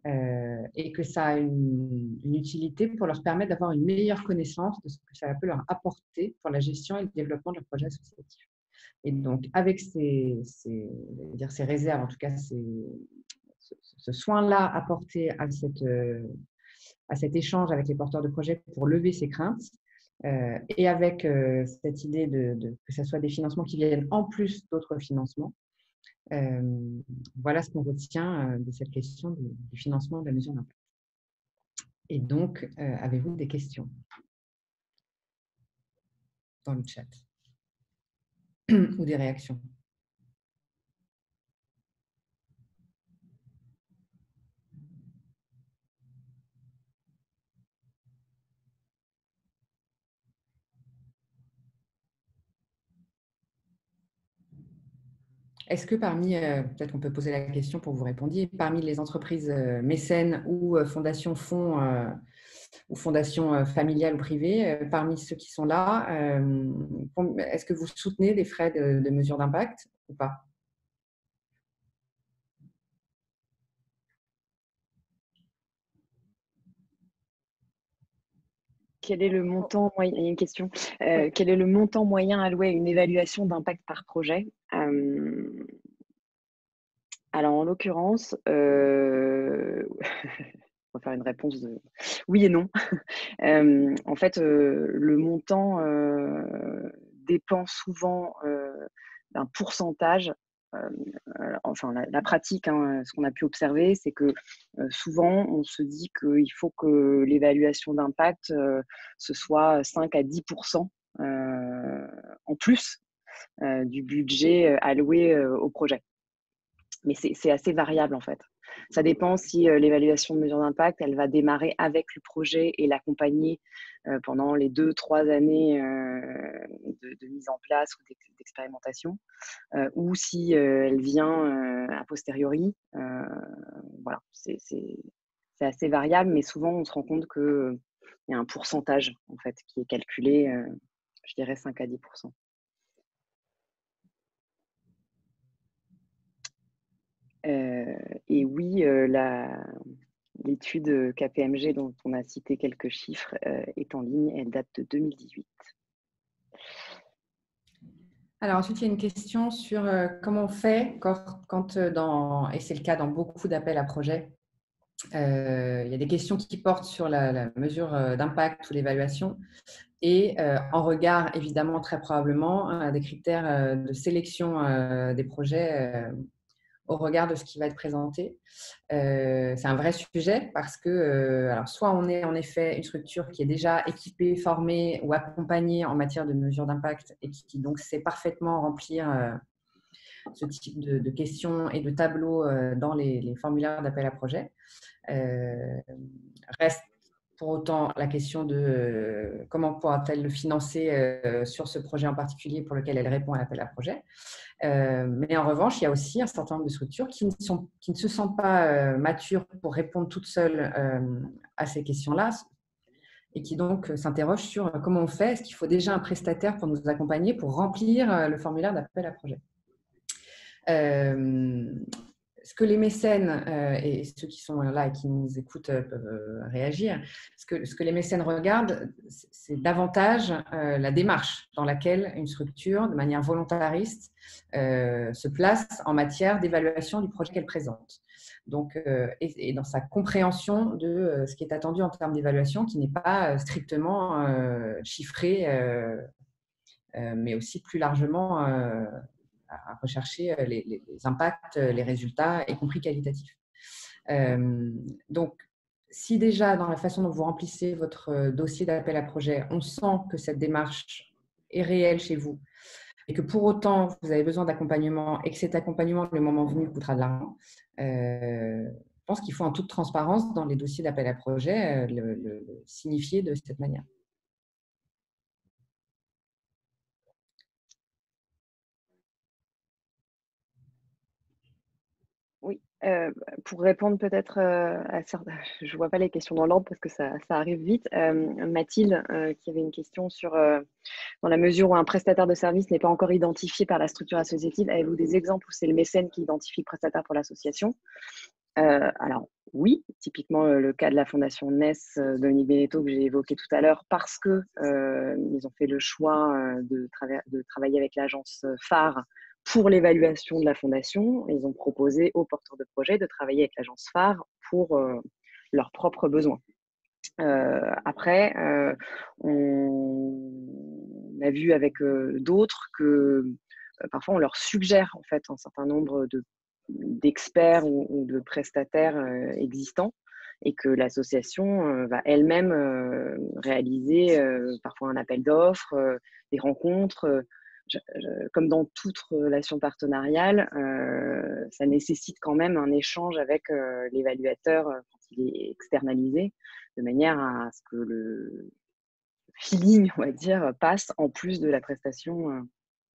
et que ça a une utilité pour leur permettre d'avoir une meilleure connaissance de ce que ça peut leur apporter pour la gestion et le développement de leur projet associatif. Et donc, avec ces réserves, en tout cas ce soin-là apporté à cet échange avec les porteurs de projets pour lever ces craintes, et avec cette idée que ce soit des financements qui viennent en plus d'autres financements, voilà ce qu'on retient de cette question du financement de la mesure d'impact. Et donc, avez-vous des questions dans le chat ou des réactions? Est-ce que parmi, peut-être qu'on peut poser la question pour que vous répondiez, parmi les entreprises mécènes ou fondations fonds ou fondations familiales ou privées, parmi ceux qui sont là, est-ce que vous soutenez des frais de mesure d'impact ou pas? Quel est le montant moyen, il y a une question, quel est le montant moyen alloué à une évaluation d'impact par projet? Alors, en l'occurrence, on va faire une réponse de oui et non. En fait, le montant dépend souvent d'un pourcentage. Enfin, la pratique, hein, ce qu'on a pu observer, c'est que souvent, on se dit qu'il faut que l'évaluation d'impact, ce soit 5 à 10% en plus du budget alloué au projet. Mais c'est assez variable en fait. Ça dépend si l'évaluation de mesure d'impact, elle va démarrer avec le projet et l'accompagner pendant les 2-3 années de mise en place ou d'expérimentation, ou si elle vient a posteriori. Voilà, c'est assez variable, mais souvent on se rend compte qu'il y a un pourcentage en fait qui est calculé, je dirais 5 à 10%. Et oui, l'étude KPMG dont on a cité quelques chiffres est en ligne, elle date de 2018. Alors ensuite, il y a une question sur comment on fait quand et c'est le cas dans beaucoup d'appels à projets, il y a des questions qui portent sur la mesure d'impact ou l'évaluation et en regard, évidemment, très probablement, des critères de sélection des projets au regard de ce qui va être présenté. C'est un vrai sujet parce que alors soit on est en effet une structure qui est déjà équipée, formée ou accompagnée en matière de mesure d'impact et qui donc sait parfaitement remplir ce type de questions et de tableaux dans les formulaires d'appel à projet. Reste pour autant la question de comment pourra-t-elle le financer sur ce projet en particulier pour lequel elle répond à l'appel à projet. Mais en revanche, il y a aussi un certain nombre de structures qui ne se sentent pas matures pour répondre toutes seules à ces questions-là et qui donc s'interrogent sur comment on fait. Est-ce qu'il faut déjà un prestataire pour nous accompagner pour remplir le formulaire d'appel à projet? Ce que les mécènes, et ceux qui sont là et qui nous écoutent peuvent réagir, ce que les mécènes regardent, c'est davantage la démarche dans laquelle une structure, de manière volontariste, se place en matière d'évaluation du projet qu'elle présente. Donc, et dans sa compréhension de ce qui est attendu en termes d'évaluation, qui n'est pas strictement chiffré, mais aussi plus largement à rechercher les impacts, les résultats, y compris qualitatifs. Donc, si déjà dans la façon dont vous remplissez votre dossier d'appel à projet, on sent que cette démarche est réelle chez vous et que pour autant vous avez besoin d'accompagnement et que cet accompagnement, le moment venu, coûtera de l'argent, je pense qu'il faut en toute transparence dans les dossiers d'appel à projet le signifier de cette manière. Oui, pour répondre peut-être à certains, je ne vois pas les questions dans l'ordre parce que ça arrive vite. Mathilde, qui avait une question sur, dans la mesure où un prestataire de service n'est pas encore identifié par la structure associative, avez-vous des exemples où c'est le mécène qui identifie le prestataire pour l'association? Alors oui, typiquement le cas de la fondation NES, Dominique Beneteau, que j'ai évoqué tout à l'heure, parce que ils ont fait le choix de travailler avec l'agence phare pour l'évaluation de la fondation. Ils ont proposé aux porteurs de projets de travailler avec l'agence phare pour leurs propres besoins. Après, on a vu avec d'autres que parfois on leur suggère en fait un certain nombre d'experts ou de prestataires existants et que l'association va elle-même réaliser parfois un appel d'offres, des rencontres. Comme dans toute relation partenariale, ça nécessite quand même un échange avec l'évaluateur quand il est externalisé, de manière à ce que le feeling, on va dire, passe en plus de la prestation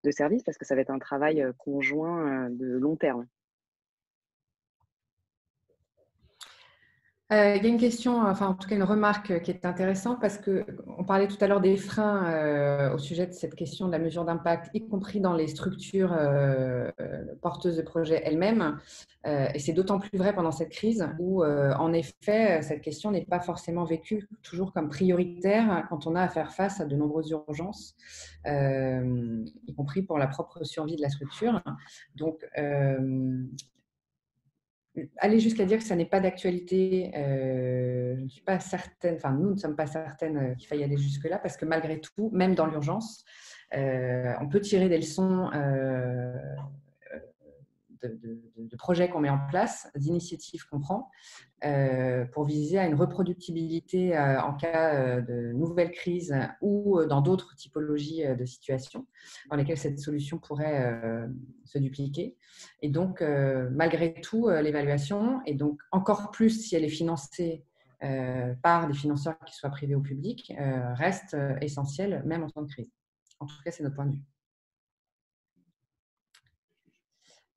de service parce que ça va être un travail conjoint de long terme. Il y a une question, enfin en tout cas une remarque qui est intéressante parce qu'on parlait tout à l'heure des freins au sujet de cette question de la mesure d'impact, y compris dans les structures porteuses de projets elles-mêmes. Et c'est d'autant plus vrai pendant cette crise où, en effet, cette question n'est pas forcément vécue toujours comme prioritaire quand on a à faire face à de nombreuses urgences, y compris pour la propre survie de la structure. Donc, aller jusqu'à dire que ça n'est pas d'actualité, je ne suis pas certaine, enfin nous ne sommes pas certaines qu'il faille aller jusque-là parce que malgré tout, même dans l'urgence, on peut tirer des leçons de projets qu'on met en place, d'initiatives qu'on prend pour viser à une reproductibilité en cas de nouvelles crises ou dans d'autres typologies de situations dans lesquelles cette solution pourrait se dupliquer. Et donc, malgré tout, l'évaluation, et donc encore plus si elle est financée par des financeurs qui soient privés ou publics, reste essentielle, même en temps de crise. En tout cas, c'est notre point de vue.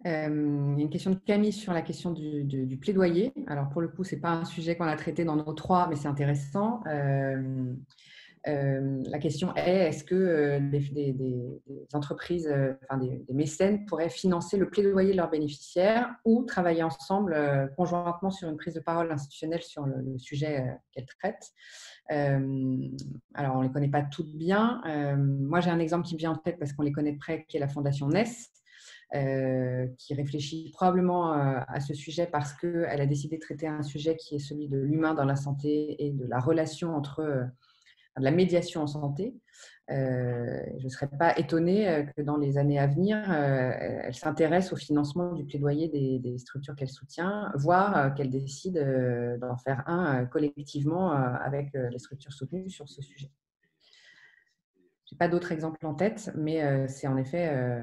Il y a une question de Camille sur la question du plaidoyer. Alors, pour le coup, ce n'est pas un sujet qu'on a traité dans nos trois, mais c'est intéressant. La question est, est-ce que des entreprises, enfin des mécènes pourraient financer le plaidoyer de leurs bénéficiaires ou travailler ensemble conjointement sur une prise de parole institutionnelle sur le sujet qu'elles traitent. Alors, on ne les connaît pas toutes bien. Moi, j'ai un exemple qui me vient en tête parce qu'on les connaît de près, qui est la Fondation NES. Qui réfléchit probablement à ce sujet parce qu'elle a décidé de traiter un sujet qui est celui de l'humain dans la santé et de la relation entre de la médiation en santé. Je ne serais pas étonnée que dans les années à venir, elle s'intéresse au financement du plaidoyer des structures qu'elle soutient, voire qu'elle décide d'en faire un collectivement avec les structures soutenues sur ce sujet. Je n'ai pas d'autres exemples en tête, mais c'est en effet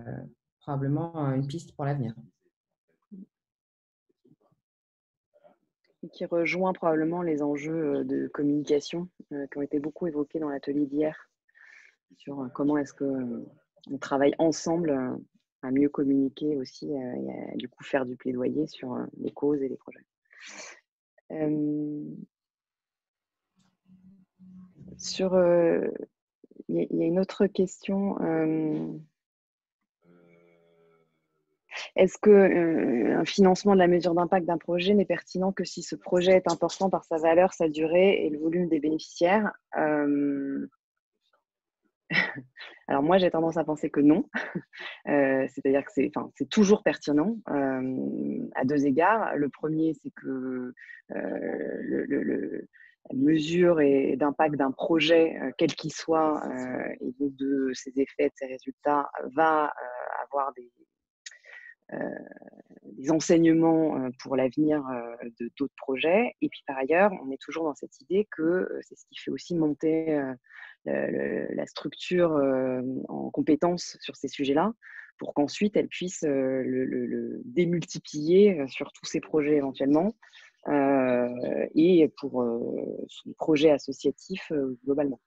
probablement une piste pour l'avenir. Qui rejoint probablement les enjeux de communication qui ont été beaucoup évoqués dans l'atelier d'hier sur comment est-ce qu'on travaille ensemble à mieux communiquer aussi et à, du coup faire du plaidoyer sur les causes et les projets. Il y a une autre question. Est-ce qu'un financement de la mesure d'impact d'un projet n'est pertinent que si ce projet est important par sa valeur, sa durée et le volume des bénéficiaires? Alors moi, j'ai tendance à penser que non. C'est-à-dire que c'est toujours pertinent à deux égards. Le premier, c'est que la mesure d'impact d'un projet, quel qu'il soit, et de ses effets, de ses résultats, va avoir des enseignements pour l'avenir de d'autres projets. Et puis par ailleurs, on est toujours dans cette idée que c'est ce qui fait aussi monter la structure en compétences sur ces sujets-là, pour qu'ensuite elle puisse le démultiplier sur tous ces projets éventuellement, et pour son projet associatif globalement.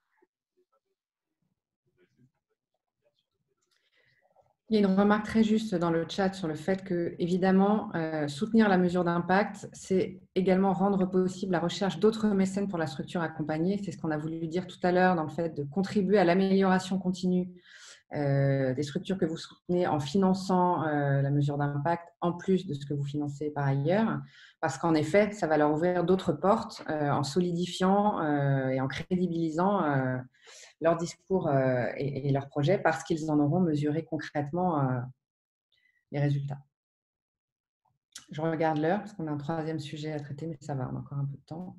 Il y a une remarque très juste dans le chat sur le fait que, évidemment, soutenir la mesure d'impact, c'est également rendre possible la recherche d'autres mécènes pour la structure accompagnée. C'est ce qu'on a voulu dire tout à l'heure dans le fait de contribuer à l'amélioration continue des structures que vous soutenez en finançant la mesure d'impact en plus de ce que vous financez par ailleurs. Parce qu'en effet, ça va leur ouvrir d'autres portes en solidifiant et en crédibilisant leur discours et leurs projets parce qu'ils en auront mesuré concrètement les résultats. Je regarde l'heure parce qu'on a un troisième sujet à traiter, mais ça va, on a encore un peu de temps.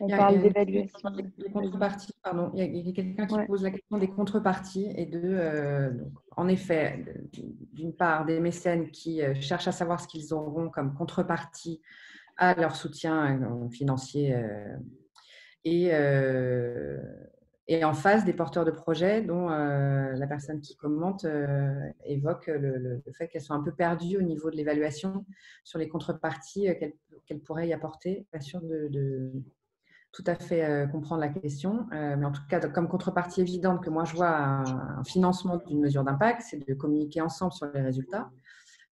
On parle d'évaluation. Des contreparties, pardon. Il y a quelqu'un qui pose la question des contreparties et donc, en effet, d'une part, des mécènes qui cherchent à savoir ce qu'ils auront comme contrepartie à leur soutien financier et et en face des porteurs de projets dont la personne qui commente évoque le fait qu'elles sont un peu perdues au niveau de l'évaluation sur les contreparties qu'elles pourraient y apporter. Pas sûr de tout à fait comprendre la question, mais en tout cas, comme contrepartie évidente que moi je vois un financement d'une mesure d'impact, c'est de communiquer ensemble sur les résultats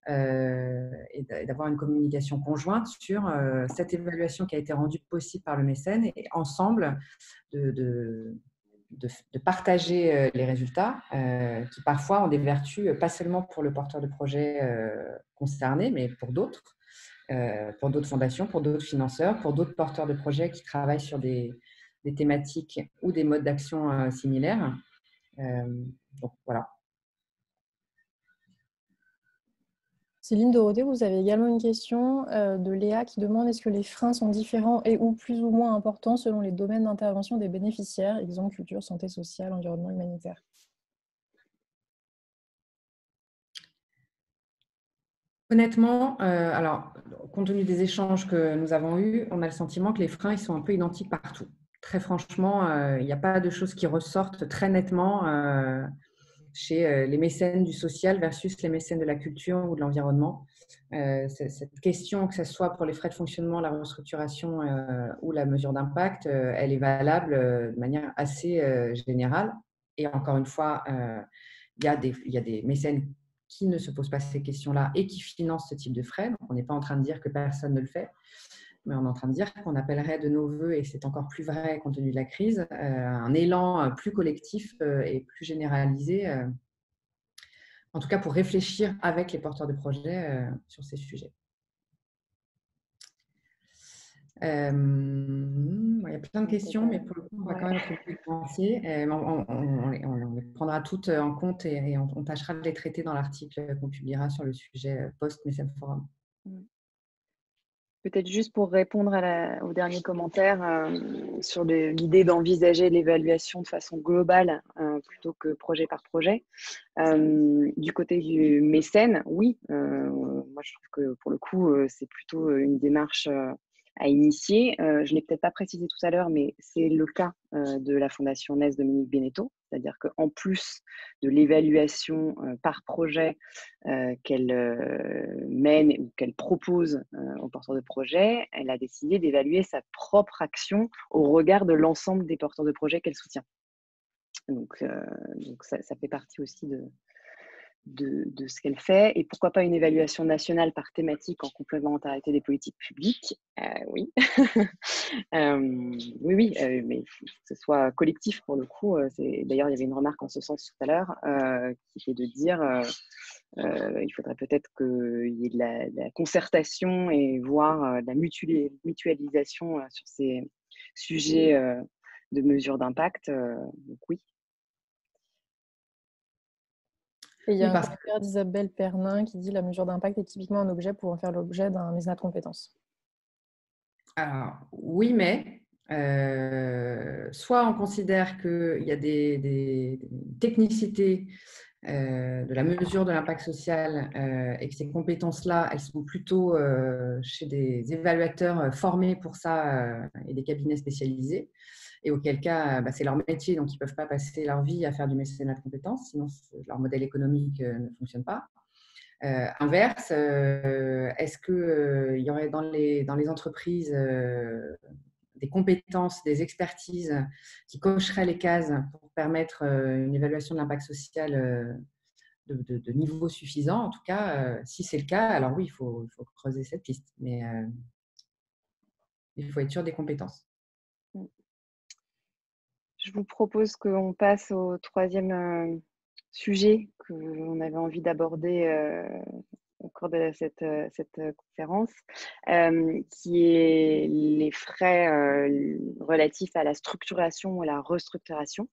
et d'avoir une communication conjointe sur cette évaluation qui a été rendue possible par le mécène et ensemble de partager les résultats qui parfois ont des vertus, pas seulement pour le porteur de projet concerné, mais pour d'autres fondations, pour d'autres financeurs, pour d'autres porteurs de projets qui travaillent sur des thématiques ou des modes d'action similaires. Donc voilà. Céline Dorothée, vous avez également une question de Léa qui demande est-ce que les freins sont différents et ou plus ou moins importants selon les domaines d'intervention des bénéficiaires, exemple culture, santé sociale, environnement, humanitaire? Honnêtement, alors, compte tenu des échanges que nous avons eus, on a le sentiment que les freins ils sont un peu identiques partout. Très franchement, il n'y a pas de choses qui ressortent très nettement chez les mécènes du social versus les mécènes de la culture ou de l'environnement. Cette question, que ce soit pour les frais de fonctionnement, la restructuration ou la mesure d'impact, elle est valable de manière assez générale. Et encore une fois, il y a des mécènes qui ne se posent pas ces questions-là et qui financent ce type de frais. Donc, on n'est pas en train de dire que personne ne le fait, mais on est en train de dire qu'on appellerait de nos voeux, et c'est encore plus vrai compte tenu de la crise, un élan plus collectif et plus généralisé, en tout cas pour réfléchir avec les porteurs de projets sur ces sujets. Il y a plein de questions, mais pour le coup, on va quand même être obligé de penser. On les prendra toutes en compte et on tâchera de les traiter dans l'article qu'on publiera sur le sujet post-Mécène Forum. Peut-être juste pour répondre au dernier commentaire sur l'idée d'envisager l'évaluation de façon globale plutôt que projet par projet. Du côté du mécène, oui, moi je trouve que pour le coup, c'est plutôt une démarche à initier. Je ne l'ai peut-être pas précisé tout à l'heure, mais c'est le cas de la Fondation NES Dominique Beneteau, c'est-à-dire qu'en plus de l'évaluation par projet qu'elle mène ou qu'elle propose aux porteurs de projet, elle a décidé d'évaluer sa propre action au regard de l'ensemble des porteurs de projet qu'elle soutient. Donc ça fait partie aussi de ce qu'elle fait. Et pourquoi pas une évaluation nationale par thématique en complémentarité des politiques publiques? Oui. Oui, mais il faut que ce soit collectif pour le coup. D'ailleurs, il y avait une remarque en ce sens tout à l'heure qui est de dire il faudrait peut-être qu'il y ait de la concertation et voire de la mutualisation sur ces sujets de mesures d'impact. Donc oui. Et il y a un commentaire d'Isabelle Pernin qui dit la mesure d'impact est typiquement un objet pouvant faire l'objet d'un mécénat de compétences. Alors, oui, mais soit on considère qu'il y a des technicités de la mesure de l'impact social et que ces compétences-là, elles sont plutôt chez des évaluateurs formés pour ça et des cabinets spécialisés. Et auquel cas, c'est leur métier, donc ils ne peuvent pas passer leur vie à faire du mécénat de compétences, sinon leur modèle économique ne fonctionne pas. Inverse, est-ce qu'il y aurait dans les entreprises des compétences, des expertises qui cocheraient les cases pour permettre une évaluation de l'impact social de niveau suffisant? En tout cas, si c'est le cas, alors oui, il faut creuser cette piste, mais il faut être sûr des compétences. Je vous propose qu'on passe au troisième sujet qu'on avait envie d'aborder au cours de cette conférence, qui est les frais relatifs à la structuration ou à la restructuration.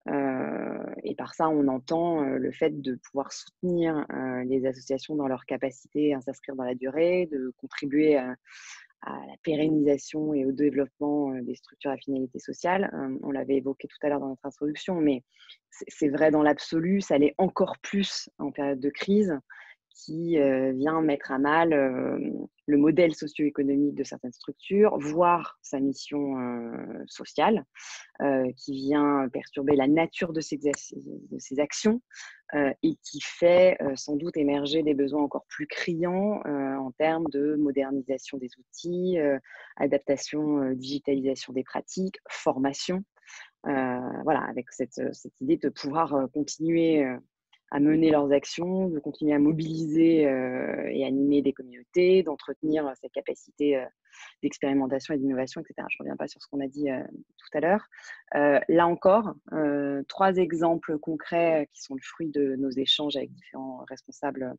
Et par ça, on entend le fait de pouvoir soutenir les associations dans leur capacité à s'inscrire dans la durée, de contribuer à la pérennisation et au développement des structures à finalité sociale. On l'avait évoqué tout à l'heure dans notre introduction, mais c'est vrai dans l'absolu, ça l'est encore plus en période de crise, qui vient mettre à mal le modèle socio-économique de certaines structures, voire sa mission sociale, qui vient perturber la nature de ces actions et qui fait sans doute émerger des besoins encore plus criants en termes de modernisation des outils, adaptation, digitalisation des pratiques, formation. Voilà, avec cette idée de pouvoir continuer à mener leurs actions, de continuer à mobiliser et animer des communautés, d'entretenir cette capacité d'expérimentation et d'innovation, etc. Je ne reviens pas sur ce qu'on a dit tout à l'heure. Là encore, 3 exemples concrets qui sont le fruit de nos échanges avec différents responsables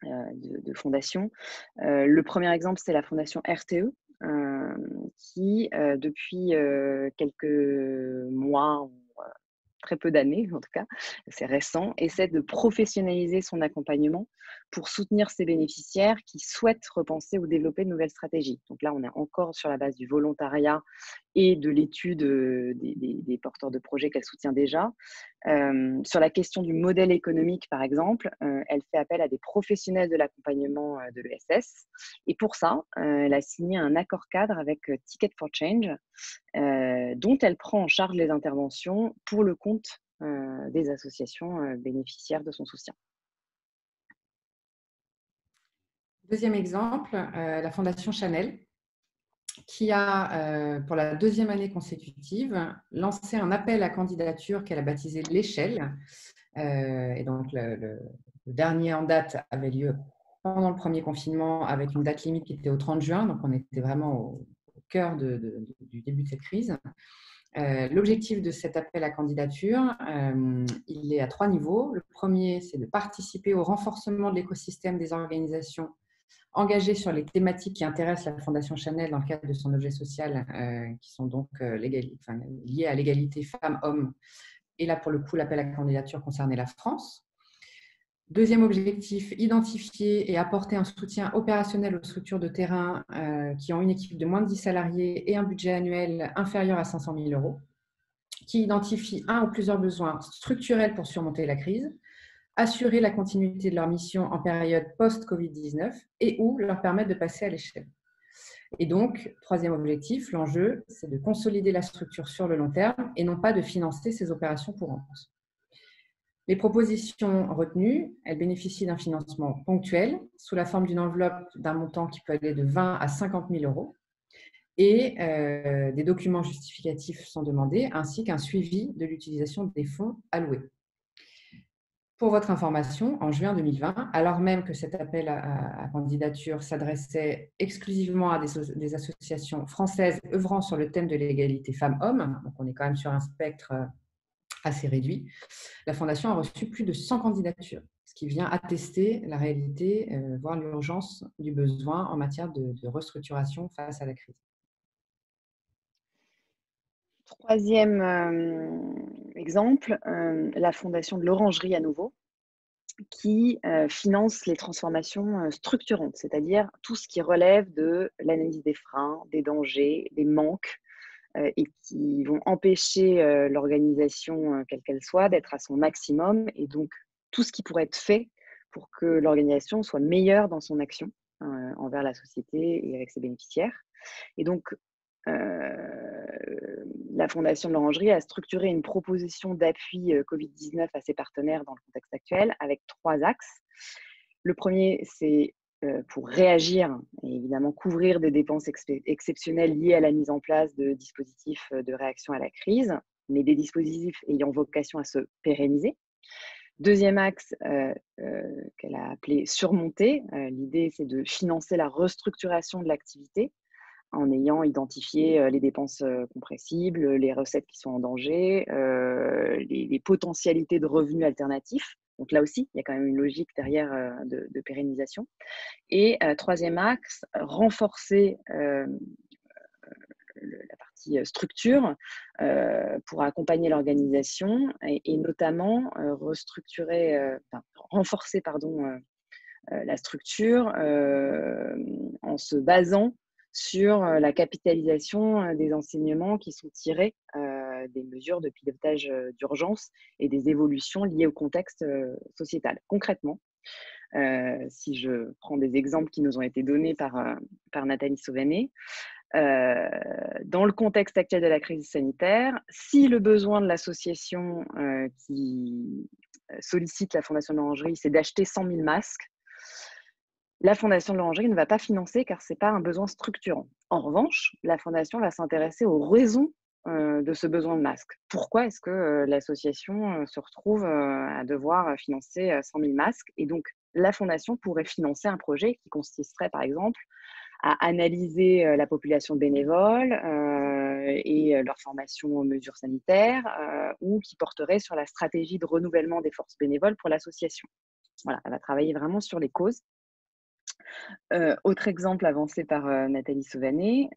de fondations. Le premier exemple, c'est la fondation RTE, qui, depuis quelques mois, très peu d'années en tout cas, c'est récent, essaie de professionnaliser son accompagnement pour soutenir ses bénéficiaires qui souhaitent repenser ou développer de nouvelles stratégies. Donc là, on est encore sur la base du volontariat et de l'étude des porteurs de projets qu'elle soutient déjà. Sur la question du modèle économique, par exemple, elle fait appel à des professionnels de l'accompagnement de l'ESS. Et pour ça, elle a signé un accord cadre avec Ticket for Change, dont elle prend en charge les interventions pour le compte des associations bénéficiaires de son soutien. Deuxième exemple, la Fondation Chanel, qui a, pour la 2e année consécutive, lancé un appel à candidature qu'elle a baptisé l'Échelle. Et donc, le dernier en date avait lieu pendant le premier confinement avec une date limite qui était au 30 juin. Donc, on était vraiment au cœur du début de cette crise. L'objectif de cet appel à candidature, il est à 3 niveaux. Le premier, c'est de participer au renforcement de l'écosystème des organisations engagées sur les thématiques qui intéressent la Fondation Chanel dans le cadre de son objet social, qui sont donc liées à l'égalité femmes-hommes. Et là, pour le coup, l'appel à candidature concernait la France. Deuxième objectif, identifier et apporter un soutien opérationnel aux structures de terrain qui ont une équipe de moins de 10 salariés et un budget annuel inférieur à 500 000 €, qui identifient un ou plusieurs besoins structurels pour surmonter la crise, assurer la continuité de leur mission en période post-Covid-19 et ou leur permettre de passer à l'échelle. Et donc, troisième objectif, l'enjeu, c'est de consolider la structure sur le long terme et non pas de financer ces opérations courantes. Les propositions retenues, elles bénéficient d'un financement ponctuel sous la forme d'une enveloppe d'un montant qui peut aller de 20 à 50 000 € et des documents justificatifs sont demandés ainsi qu'un suivi de l'utilisation des fonds alloués. Pour votre information, en juin 2020, alors même que cet appel à candidature s'adressait exclusivement à des associations françaises œuvrant sur le thème de l'égalité femmes-hommes, donc on est quand même sur un spectre assez réduit, la Fondation a reçu plus de 100 candidatures, ce qui vient attester la réalité, voire l'urgence du besoin en matière de restructuration face à la crise. Troisième exemple, la fondation de l'Orangerie à nouveau, qui finance les transformations structurantes, c'est-à-dire tout ce qui relève de l'analyse des freins, des dangers, des manques, et qui vont empêcher l'organisation, quelle qu'elle soit, d'être à son maximum, et donc tout ce qui pourrait être fait pour que l'organisation soit meilleure dans son action envers la société et avec ses bénéficiaires. Et donc, la Fondation de l'Orangerie a structuré une proposition d'appui Covid-19 à ses partenaires dans le contexte actuel avec 3 axes. Le premier, c'est pour réagir et évidemment couvrir des dépenses exceptionnelles liées à la mise en place de dispositifs de réaction à la crise, mais des dispositifs ayant vocation à se pérenniser. Deuxième axe qu'elle a appelé surmonter. L'idée, c'est de financer la restructuration de l'activité en ayant identifié les dépenses compressibles, les recettes qui sont en danger, les potentialités de revenus alternatifs. Donc là aussi, il y a quand même une logique derrière de pérennisation. Et troisième axe, renforcer la partie structure pour accompagner l'organisation et notamment renforcer la structure en se basant sur la capitalisation des enseignements qui sont tirés des mesures de pilotage d'urgence et des évolutions liées au contexte sociétal. Concrètement, si je prends des exemples qui nous ont été donnés par Nathalie Sauvanet. Dans le contexte actuel de la crise sanitaire, si le besoin de l'association qui sollicite la Fondation de l'Orangerie, c'est d'acheter 100 000 masques, la Fondation de l'Orangerie ne va pas financer car ce n'est pas un besoin structurant. En revanche, la Fondation va s'intéresser aux raisons de ce besoin de masques. Pourquoi est-ce que l'association se retrouve à devoir financer 100 000 masques? Et donc, la Fondation pourrait financer un projet qui consisterait, par exemple, à analyser la population bénévole et leur formation aux mesures sanitaires ou qui porterait sur la stratégie de renouvellement des forces bénévoles pour l'association. Voilà, elle va travailler vraiment sur les causes. Autre exemple avancé par Nathalie Sauvanet,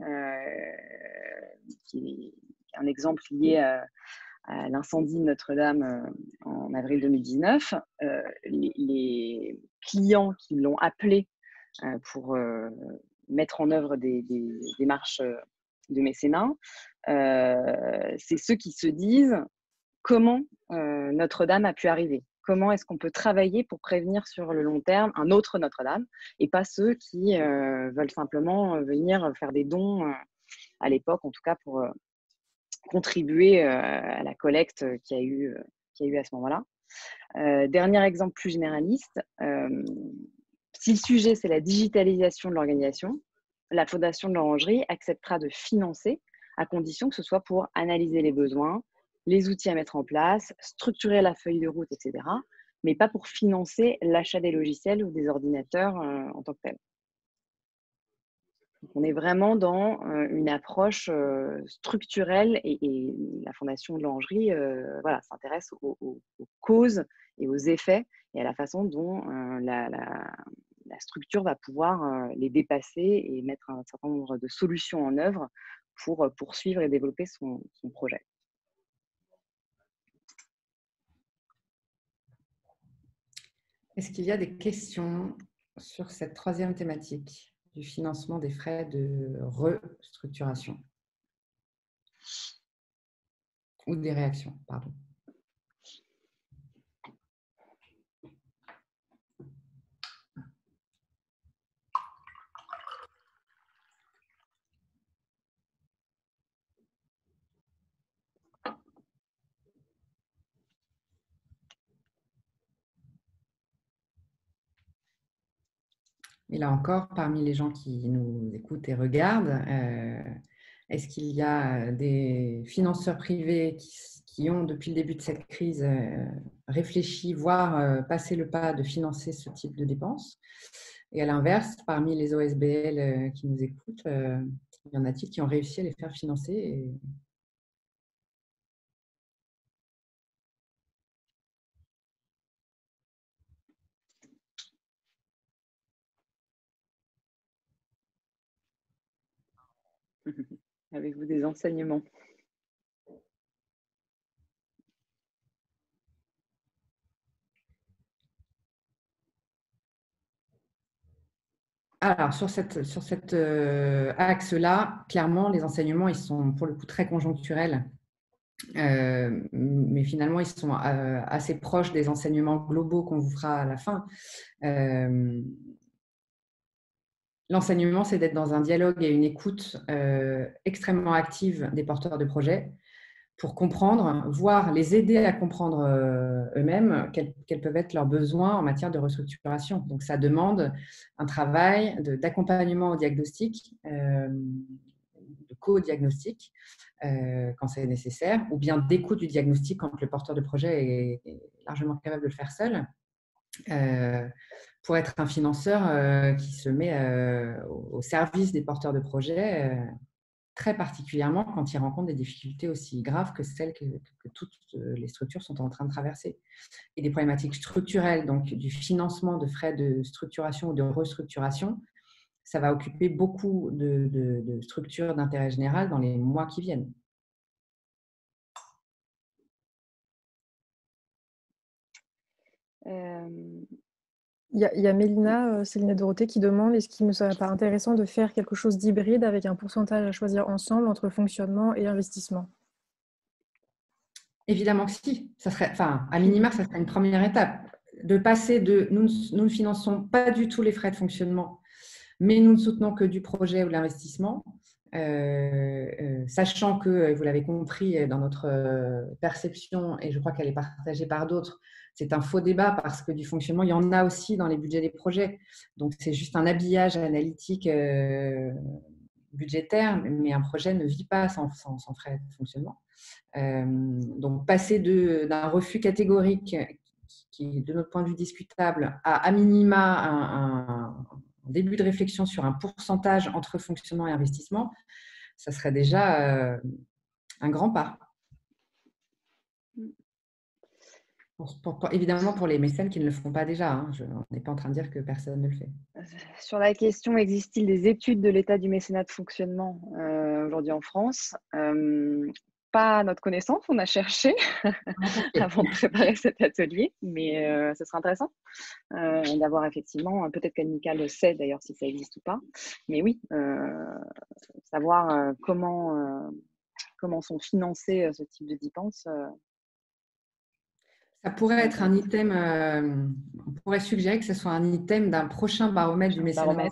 qui est un exemple lié à l'incendie de Notre-Dame en avril 2019. Les clients qui l'ont appelé pour mettre en œuvre des démarches de mécénat, c'est ceux qui se disent comment Notre-Dame a pu arriver. Comment est-ce qu'on peut travailler pour prévenir sur le long terme un autre Notre-Dame et pas ceux qui veulent simplement venir faire des dons à l'époque, en tout cas pour contribuer à la collecte qu'il y a eu à ce moment-là. Dernier exemple plus généraliste, si le sujet c'est la digitalisation de l'organisation, la Fondation de l'Orangerie acceptera de financer à condition que ce soit pour analyser les besoins, les outils à mettre en place, structurer la feuille de route, etc., mais pas pour financer l'achat des logiciels ou des ordinateurs en tant que tel. Donc, on est vraiment dans une approche structurelle et la Fondation de l'Orangerie voilà, s'intéresse aux causes et aux effets et à la façon dont la structure va pouvoir les dépasser et mettre un certain nombre de solutions en œuvre pour poursuivre et développer son projet. Est-ce qu'il y a des questions sur cette troisième thématique du financement des frais de restructuration ou des réactions, pardon. Et là encore, parmi les gens qui nous écoutent et regardent, est-ce qu'il y a des financeurs privés qui ont, depuis le début de cette crise, réfléchi, voire passé le pas de financer ce type de dépenses? Et à l'inverse, parmi les OSBL qui nous écoutent, y en a-t-il qui ont réussi à les faire financer Avez-vous des enseignements? Alors, sur cet axe-là, clairement, les enseignements, ils sont pour le coup très conjoncturels, mais finalement, ils sont assez proches des enseignements globaux qu'on vous fera à la fin. L'enseignement, c'est d'être dans un dialogue et une écoute extrêmement active des porteurs de projets pour comprendre, voire les aider à comprendre eux-mêmes quels peuvent être leurs besoins en matière de restructuration. Donc, ça demande un travail d'accompagnement au diagnostic, de co-diagnostic quand c'est nécessaire, ou bien d'écoute du diagnostic quand le porteur de projet est largement capable de le faire seul. Pour être un financeur qui se met au service des porteurs de projets, très particulièrement quand ils rencontrent des difficultés aussi graves que celles que toutes les structures sont en train de traverser. Et des problématiques structurelles, donc du financement de frais de structuration ou de restructuration, ça va occuper beaucoup de structures d'intérêt général dans les mois qui viennent. Il y a Mélina, Céline et Dorothée qui demandent est-ce qu'il ne serait pas intéressant de faire quelque chose d'hybride avec un pourcentage à choisir ensemble entre fonctionnement et investissement? Évidemment que si. Ça serait, à minima, ça serait une première étape. de passer de nous ne finançons pas du tout les frais de fonctionnement, mais nous ne soutenons que du projet ou de l'investissement, sachant que, vous l'avez compris, dans notre perception, et je crois qu'elle est partagée par d'autres, c'est un faux débat parce que du fonctionnement, il y en a aussi dans les budgets des projets. Donc, c'est juste un habillage analytique budgétaire, mais un projet ne vit pas sans frais de fonctionnement. Donc, passer d'un refus catégorique qui est de notre point de vue discutable à minima un début de réflexion sur un pourcentage entre fonctionnement et investissement, ça serait déjà un grand pas. Évidemment, pour les mécènes qui ne le font pas déjà. Hein. On n'est pas en train de dire que personne ne le fait. Sur la question, existe-t-il des études de l'état du mécénat de fonctionnement aujourd'hui en France? Pas à notre connaissance, on a cherché avant de préparer cet atelier, mais ce serait intéressant d'avoir effectivement, peut-être qu'Amical le sait d'ailleurs si ça existe ou pas, mais oui, savoir comment sont financés ce type de dépenses. Ça pourrait être un item, on pourrait suggérer que ce soit un item d'un prochain baromètre du mécénat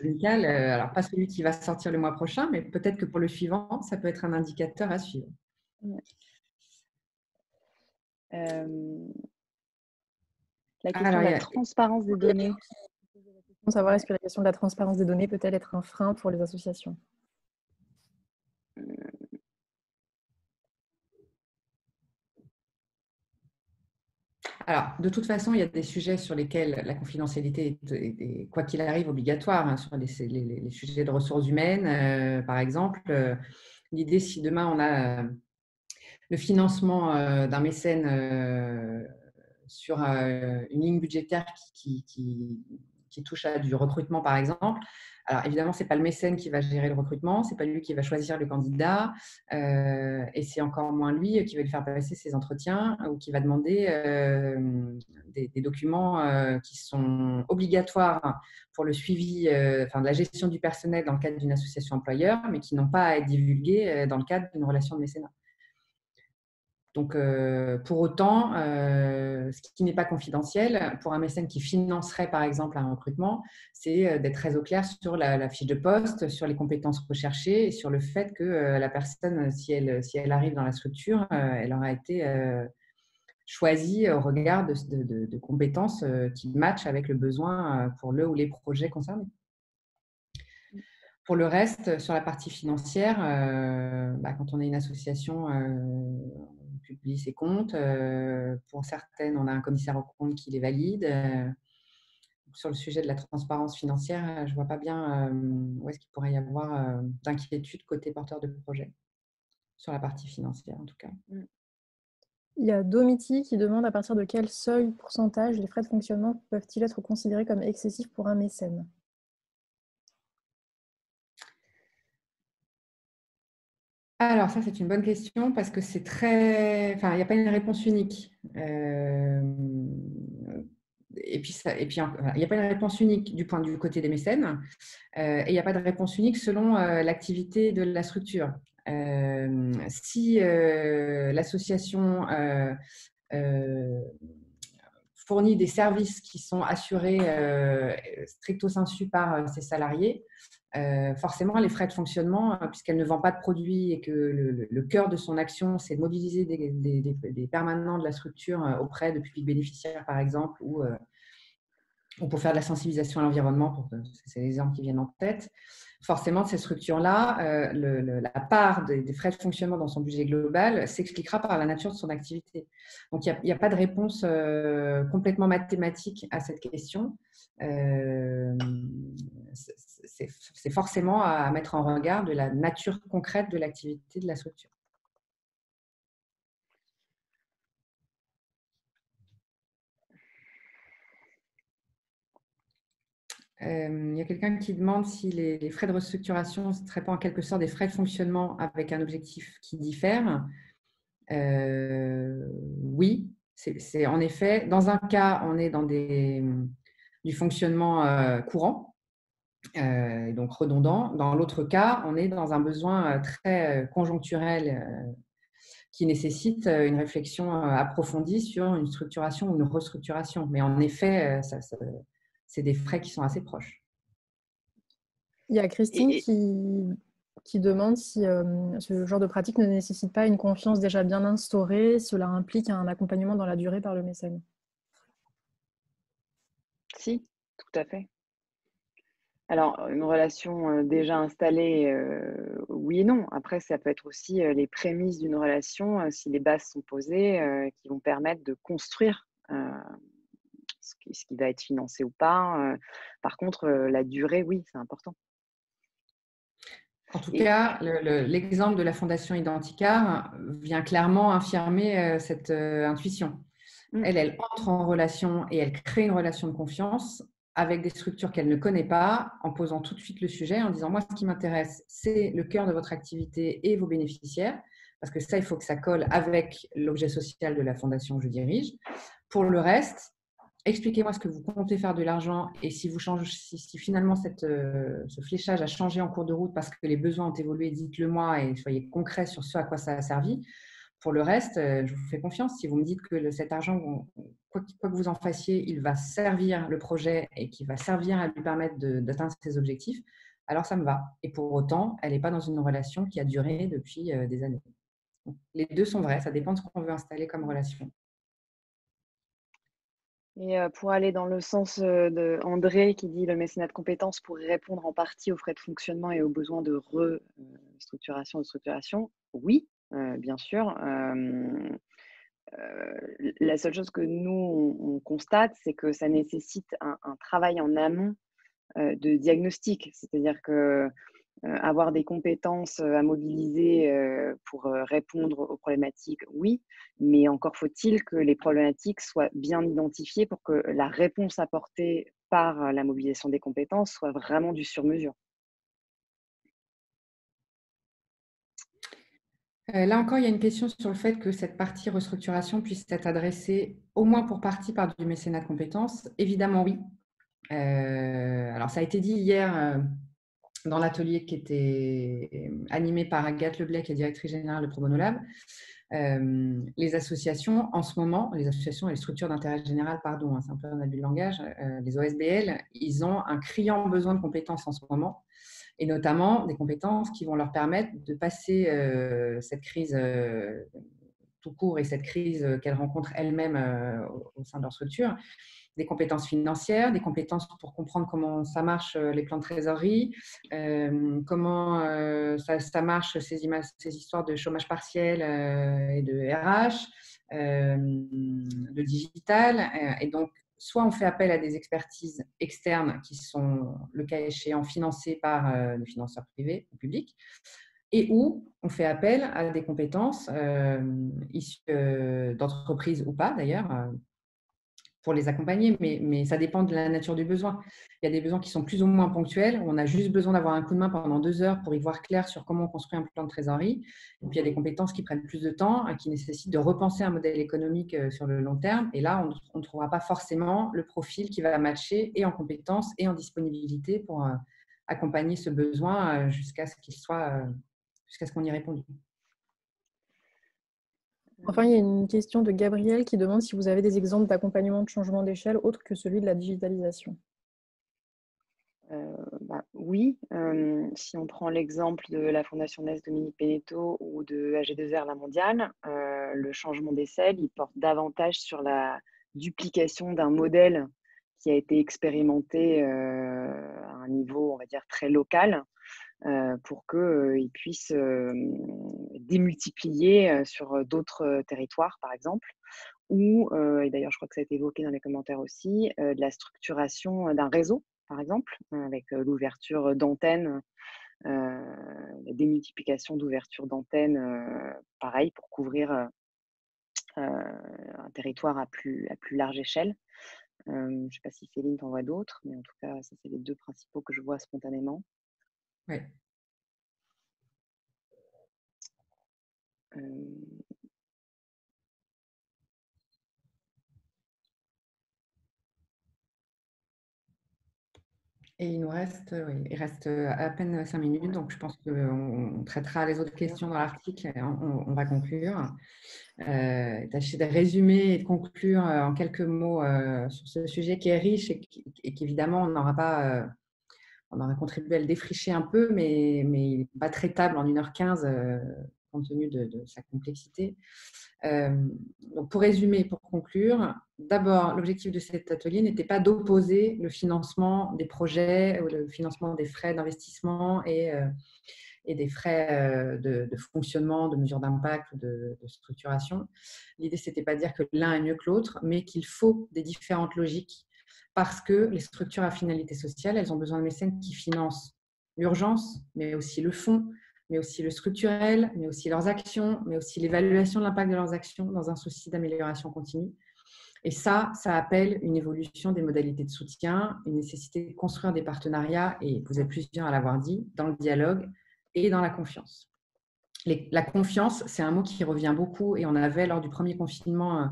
amical. Alors, pas celui qui va sortir le mois prochain, mais peut-être que pour le suivant, ça peut être un indicateur à suivre. Ouais. La question de la transparence des données. Pour savoir, est-ce que la question de la transparence des données peut-elle être un frein pour les associations? Alors, de toute façon, il y a des sujets sur lesquels la confidentialité est quoi qu'il arrive, obligatoire, hein, sur les sujets de ressources humaines, par exemple. L'idée, si demain on a le financement d'un mécène sur une ligne budgétaire qui touche à du recrutement, par exemple. Alors, évidemment, ce n'est pas le mécène qui va gérer le recrutement, ce n'est pas lui qui va choisir le candidat, et c'est encore moins lui qui va lui faire passer ses entretiens ou qui va demander des documents qui sont obligatoires pour le suivi de la gestion du personnel dans le cadre d'une association employeur, mais qui n'ont pas à être divulgués dans le cadre d'une relation de mécénat. Donc, pour autant, ce qui n'est pas confidentiel, pour un mécène qui financerait par exemple un recrutement, c'est d'être très au clair sur la fiche de poste, sur les compétences recherchées et sur le fait que la personne, si elle arrive dans la structure, elle aura été choisie au regard de compétences qui matchent avec le besoin pour le ou les projets concernés. Pour le reste, sur la partie financière, quand on est une association, on publie ses comptes. Pour certaines, on a un commissaire aux comptes qui les valide. Sur le sujet de la transparence financière, je ne vois pas bien où est-ce qu'il pourrait y avoir d'inquiétude côté porteur de projet, sur la partie financière en tout cas. Il y a Domiti qui demande à partir de quel seuil pourcentage les frais de fonctionnement peuvent-ils être considérés comme excessifs pour un mécène? Alors, ça, c'est une bonne question parce que c'est très… Enfin, il n'y a pas une réponse unique. Et puis, il n'y a pas une réponse unique du côté des mécènes et il n'y a pas de réponse unique selon l'activité de la structure. Si l'association fournit des services qui sont assurés stricto sensu par ses salariés, forcément, les frais de fonctionnement, puisqu'elle ne vend pas de produits et que le cœur de son action, c'est de mobiliser des permanents de la structure auprès de publics bénéficiaires, par exemple, ou pour faire de la sensibilisation à l'environnement, c'est les exemples qui viennent en tête. Forcément, ces structures-là, la part des frais de fonctionnement dans son budget global s'expliquera par la nature de son activité. Donc, il n'y a pas de réponse complètement mathématique à cette question. C'est forcément à mettre en regard de la nature concrète de l'activité de la structure. Il y a quelqu'un qui demande si les frais de restructuration ne seraient pas en quelque sorte des frais de fonctionnement avec un objectif qui diffère. Oui, c'est en effet, dans un cas, on est dans du fonctionnement courant, donc redondant. Dans l'autre cas, on est dans un besoin très conjoncturel qui nécessitent une réflexion approfondie sur une structuration ou une restructuration. Mais en effet, c'est des frais qui sont assez proches. Il y a Christine qui demande si ce genre de pratique ne nécessite pas une confiance déjà bien instaurée, cela implique un accompagnement dans la durée par le mécène. Si, tout à fait. Alors, une relation déjà installée, oui et non. Après, ça peut être aussi les prémices d'une relation, si les bases sont posées, qui vont permettre de construire ce qui va être financé ou pas. Par contre, la durée, oui, c'est important. En tout cas, l'exemple de la Fondation Identicar vient clairement infirmer cette intuition. Elle entre en relation et elle crée une relation de confiance avec des structures qu'elle ne connaît pas, en posant tout de suite le sujet, en disant, moi, ce qui m'intéresse, c'est le cœur de votre activité et vos bénéficiaires, parce que ça, il faut que ça colle avec l'objet social de la fondation que je dirige. Pour le reste, expliquez-moi ce que vous comptez faire de l'argent et si finalement ce fléchage a changé en cours de route parce que les besoins ont évolué, dites-le moi et soyez concrets sur ce à quoi ça a servi. Pour le reste, je vous fais confiance. Si vous me dites que cet argent, quoi que vous en fassiez, il va servir le projet et qu'il va servir à lui permettre d'atteindre ses objectifs, alors ça me va. Et pour autant, elle n'est pas dans une relation qui a duré depuis des années. Donc, les deux sont vrais, ça dépend de ce qu'on veut installer comme relation. Et pour aller dans le sens de André qui dit le mécénat de compétences pourrait répondre en partie aux frais de fonctionnement et aux besoins de restructuration, de structuration, oui, bien sûr. La seule chose que nous, on constate, c'est que ça nécessite un travail en amont de diagnostic. C'est-à-dire que avoir des compétences à mobiliser pour répondre aux problématiques, oui, mais encore faut-il que les problématiques soient bien identifiées pour que la réponse apportée par la mobilisation des compétences soit vraiment du sur-mesure. Là encore, il y a une question sur le fait que cette partie restructuration puisse être adressée au moins pour partie par du mécénat de compétences. Évidemment, oui. Alors, ça a été dit hier dans l'atelier qui était animé par Agathe Leblay, qui est directrice générale de Pro Bono Lab. Les associations, en ce moment, les associations et les structures d'intérêt général, pardon, hein, c'est un peu un abus de langage, les OSBL, ils ont un criant besoin de compétences en ce moment, et notamment des compétences qui vont leur permettre de passer cette crise tout court et cette crise qu'elles rencontrent elles-mêmes au sein de leur structure, des compétences financières, des compétences pour comprendre comment ça marche les plans de trésorerie, comment ça marche ces histoires de chômage partiel et de RH, de digital. Et donc, soit on fait appel à des expertises externes qui sont, le cas échéant, financées par des financeurs privés ou publics, et où on fait appel à des compétences issues d'entreprises ou pas d'ailleurs, pour les accompagner, mais ça dépend de la nature du besoin. Il y a des besoins qui sont plus ou moins ponctuels, où on a juste besoin d'avoir un coup de main pendant 2 heures pour y voir clair sur comment on construit un plan de trésorerie. Et puis, il y a des compétences qui prennent plus de temps, qui nécessitent de repenser un modèle économique sur le long terme. Et là, on ne trouvera pas forcément le profil qui va matcher et en compétences et en disponibilité pour accompagner ce besoin jusqu'à ce qu'on y réponde. Enfin, il y a une question de Gabriel qui demande si vous avez des exemples d'accompagnement de changement d'échelle autre que celui de la digitalisation. Oui, si on prend l'exemple de la Fondation NES Dominique Pénéteau ou de AG2R La Mondiale, le changement d'échelle, il porte davantage sur la duplication d'un modèle qui a été expérimenté à un niveau, on va dire, très local, pour qu'il puisse démultiplier sur d'autres territoires, par exemple, ou, et d'ailleurs je crois que ça a été évoqué dans les commentaires aussi, de la structuration d'un réseau, par exemple, avec l'ouverture d'antennes, la démultiplication d'ouverture d'antennes, pareil, pour couvrir un territoire à plus large échelle. Je ne sais pas si Céline t'en voit d'autres, mais en tout cas, ça, c'est les deux principaux que je vois spontanément. Oui. Et il nous reste, oui, il reste à peine 5 minutes, donc je pense qu'on traitera les autres questions dans l'article et on va conclure. Tâcher de résumer et de conclure en quelques mots sur ce sujet qui est riche et qu'évidemment, on aura contribué à le défricher un peu, mais il n'est pas traitable en 1h15 compte tenu de sa complexité. Donc pour résumer, pour conclure, d'abord, l'objectif de cet atelier n'était pas d'opposer le financement des projets ou le financement des frais d'investissement et des frais de fonctionnement, de mesure d'impact ou de structuration. L'idée, ce n'était pas de dire que l'un est mieux que l'autre, mais qu'il faut des différentes logiques parce que les structures à finalité sociale, elles ont besoin de mécènes qui financent l'urgence, mais aussi le fond, mais aussi le structurel, mais aussi leurs actions, mais aussi l'évaluation de l'impact de leurs actions dans un souci d'amélioration continue. Et ça appelle une évolution des modalités de soutien, une nécessité de construire des partenariats, et vous êtes plusieurs à l'avoir dit, dans le dialogue et dans la confiance. La confiance, c'est un mot qui revient beaucoup, et on avait, lors du premier confinement,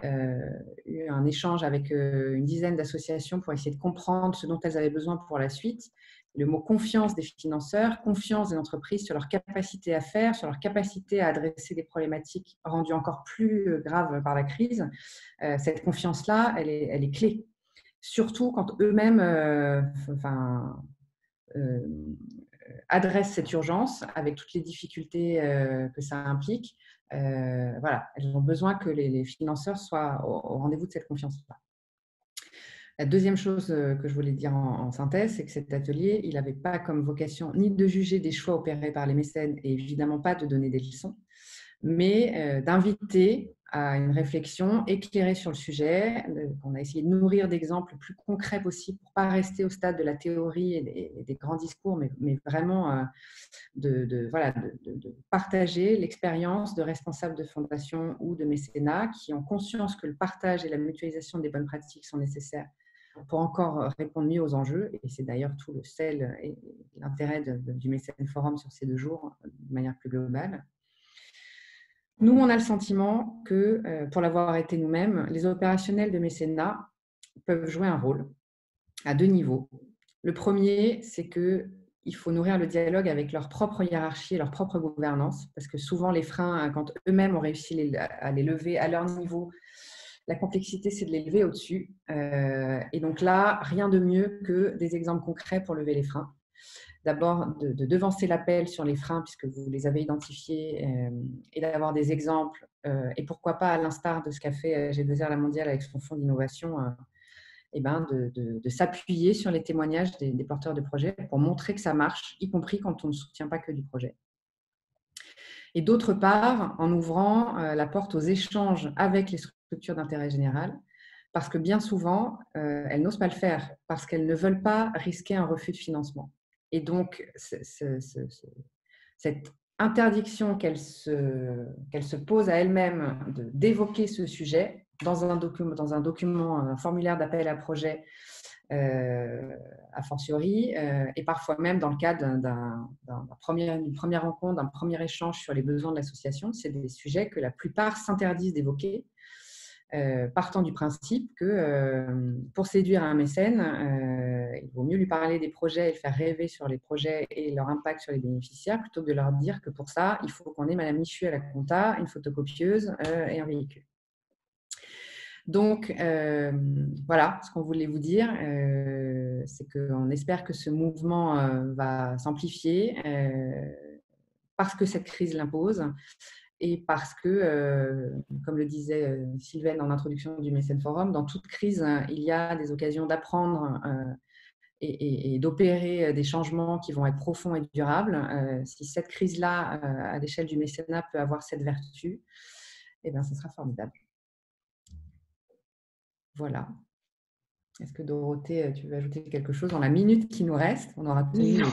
eu un échange avec une dizaine d'associations pour essayer de comprendre ce dont elles avaient besoin pour la suite. Le mot confiance des financeurs, confiance des entreprises sur leur capacité à faire, sur leur capacité à adresser des problématiques rendues encore plus graves par la crise. Cette confiance-là, elle est clé. Surtout quand eux-mêmes adressent cette urgence avec toutes les difficultés que ça implique. Voilà, elles ont besoin que les financeurs soient au rendez-vous de cette confiance-là. La deuxième chose que je voulais dire en synthèse, c'est que cet atelier, il n'avait pas comme vocation ni de juger des choix opérés par les mécènes et évidemment pas de donner des leçons, mais d'inviter à une réflexion éclairée sur le sujet. On a essayé de nourrir d'exemples le plus concrets possible pour ne pas rester au stade de la théorie et des grands discours, mais vraiment de partager l'expérience de responsables de fondations ou de mécénats qui ont conscience que le partage et la mutualisation des bonnes pratiques sont nécessaires pour encore répondre mieux aux enjeux. Et c'est d'ailleurs tout le sel et l'intérêt du Mécène Forum sur ces 2 jours de manière plus globale. Nous, on a le sentiment que, pour l'avoir été nous-mêmes, les opérationnels de mécénat peuvent jouer un rôle à 2 niveaux. Le premier, c'est qu'il faut nourrir le dialogue avec leur propre hiérarchie et leur propre gouvernance, parce que souvent, les freins, quand eux-mêmes ont réussi à les lever à leur niveau, la complexité, c'est de les lever au-dessus. Et donc là, rien de mieux que des exemples concrets pour lever les freins. D'abord, de devancer l'appel sur les freins, puisque vous les avez identifiés, et d'avoir des exemples, et pourquoi pas, à l'instar de ce qu'a fait G2R La Mondiale avec son fonds d'innovation, de s'appuyer sur les témoignages des porteurs de projets pour montrer que ça marche, y compris quand on ne soutient pas que du projet. Et d'autre part, en ouvrant la porte aux échanges avec les structures d'intérêt général, parce que bien souvent, elles n'osent pas le faire, parce qu'elles ne veulent pas risquer un refus de financement. Et donc, cette interdiction qu'elles se posent à elles-mêmes d'évoquer ce sujet dans un document, un formulaire d'appel à projet, a fortiori, et parfois même dans le cadre d'une première rencontre, d'un premier échange sur les besoins de l'association, c'est des sujets que la plupart s'interdisent d'évoquer, partant du principe que pour séduire un mécène, il vaut mieux lui parler des projets et le faire rêver sur les projets et leur impact sur les bénéficiaires, plutôt que de leur dire que pour ça, il faut qu'on ait Madame Michu à la compta, une photocopieuse et un véhicule. Donc, voilà ce qu'on voulait vous dire. C'est qu'on espère que ce mouvement va s'amplifier parce que cette crise l'impose et parce que, comme le disait Sylvaine en introduction du Mécène Forum, dans toute crise, il y a des occasions d'apprendre et d'opérer des changements qui vont être profonds et durables. Si cette crise-là, à l'échelle du mécénat, peut avoir cette vertu, eh bien, ce sera formidable. Voilà. Est-ce que Dorothée, tu veux ajouter quelque chose dans la minute qui nous reste? On aura tenu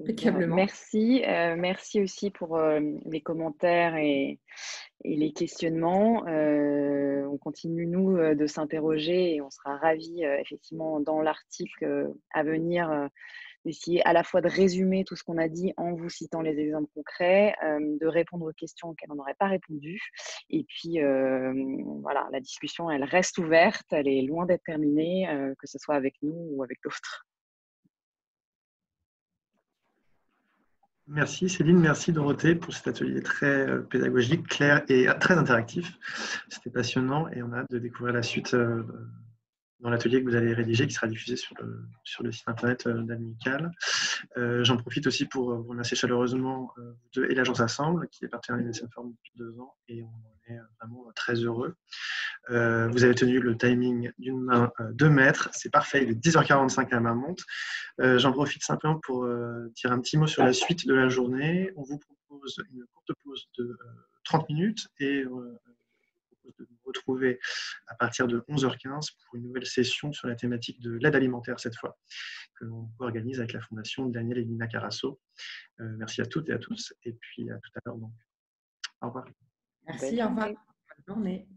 impeccablement. Merci. Merci aussi pour les commentaires et les questionnements. On continue, nous, de s'interroger et on sera ravis, effectivement, dans l'article à venir, d'essayer à la fois de résumer tout ce qu'on a dit en vous citant les exemples concrets, de répondre aux questions auxquelles on n'aurait pas répondu. Et puis, voilà, la discussion, elle reste ouverte, elle est loin d'être terminée, que ce soit avec nous ou avec d'autres. Merci Céline, merci Dorothée pour cet atelier très pédagogique, clair et très interactif. C'était passionnant et on a hâte de découvrir la suite dans l'atelier que vous allez rédiger, qui sera diffusé sur le site internet d'Amical. J'en profite aussi pour vous remercier chaleureusement vous deux et l'agence Assemble, qui est partenaire du MSN Forum depuis 2 ans, et on est vraiment très heureux. Vous avez tenu le timing d'une main 2 mètres, c'est parfait, il est 10h45 à ma montre. J'en profite simplement pour dire un petit mot sur la suite de la journée. On vous propose une courte pause de 30 minutes et de nous retrouver à partir de 11h15 pour une nouvelle session sur la thématique de l'aide alimentaire cette fois, que l'on organise avec la Fondation Daniel et Nina Carasso. Merci à toutes et à tous, et puis à tout à l'heure. Donc, au revoir. Merci, au revoir. Bonne journée.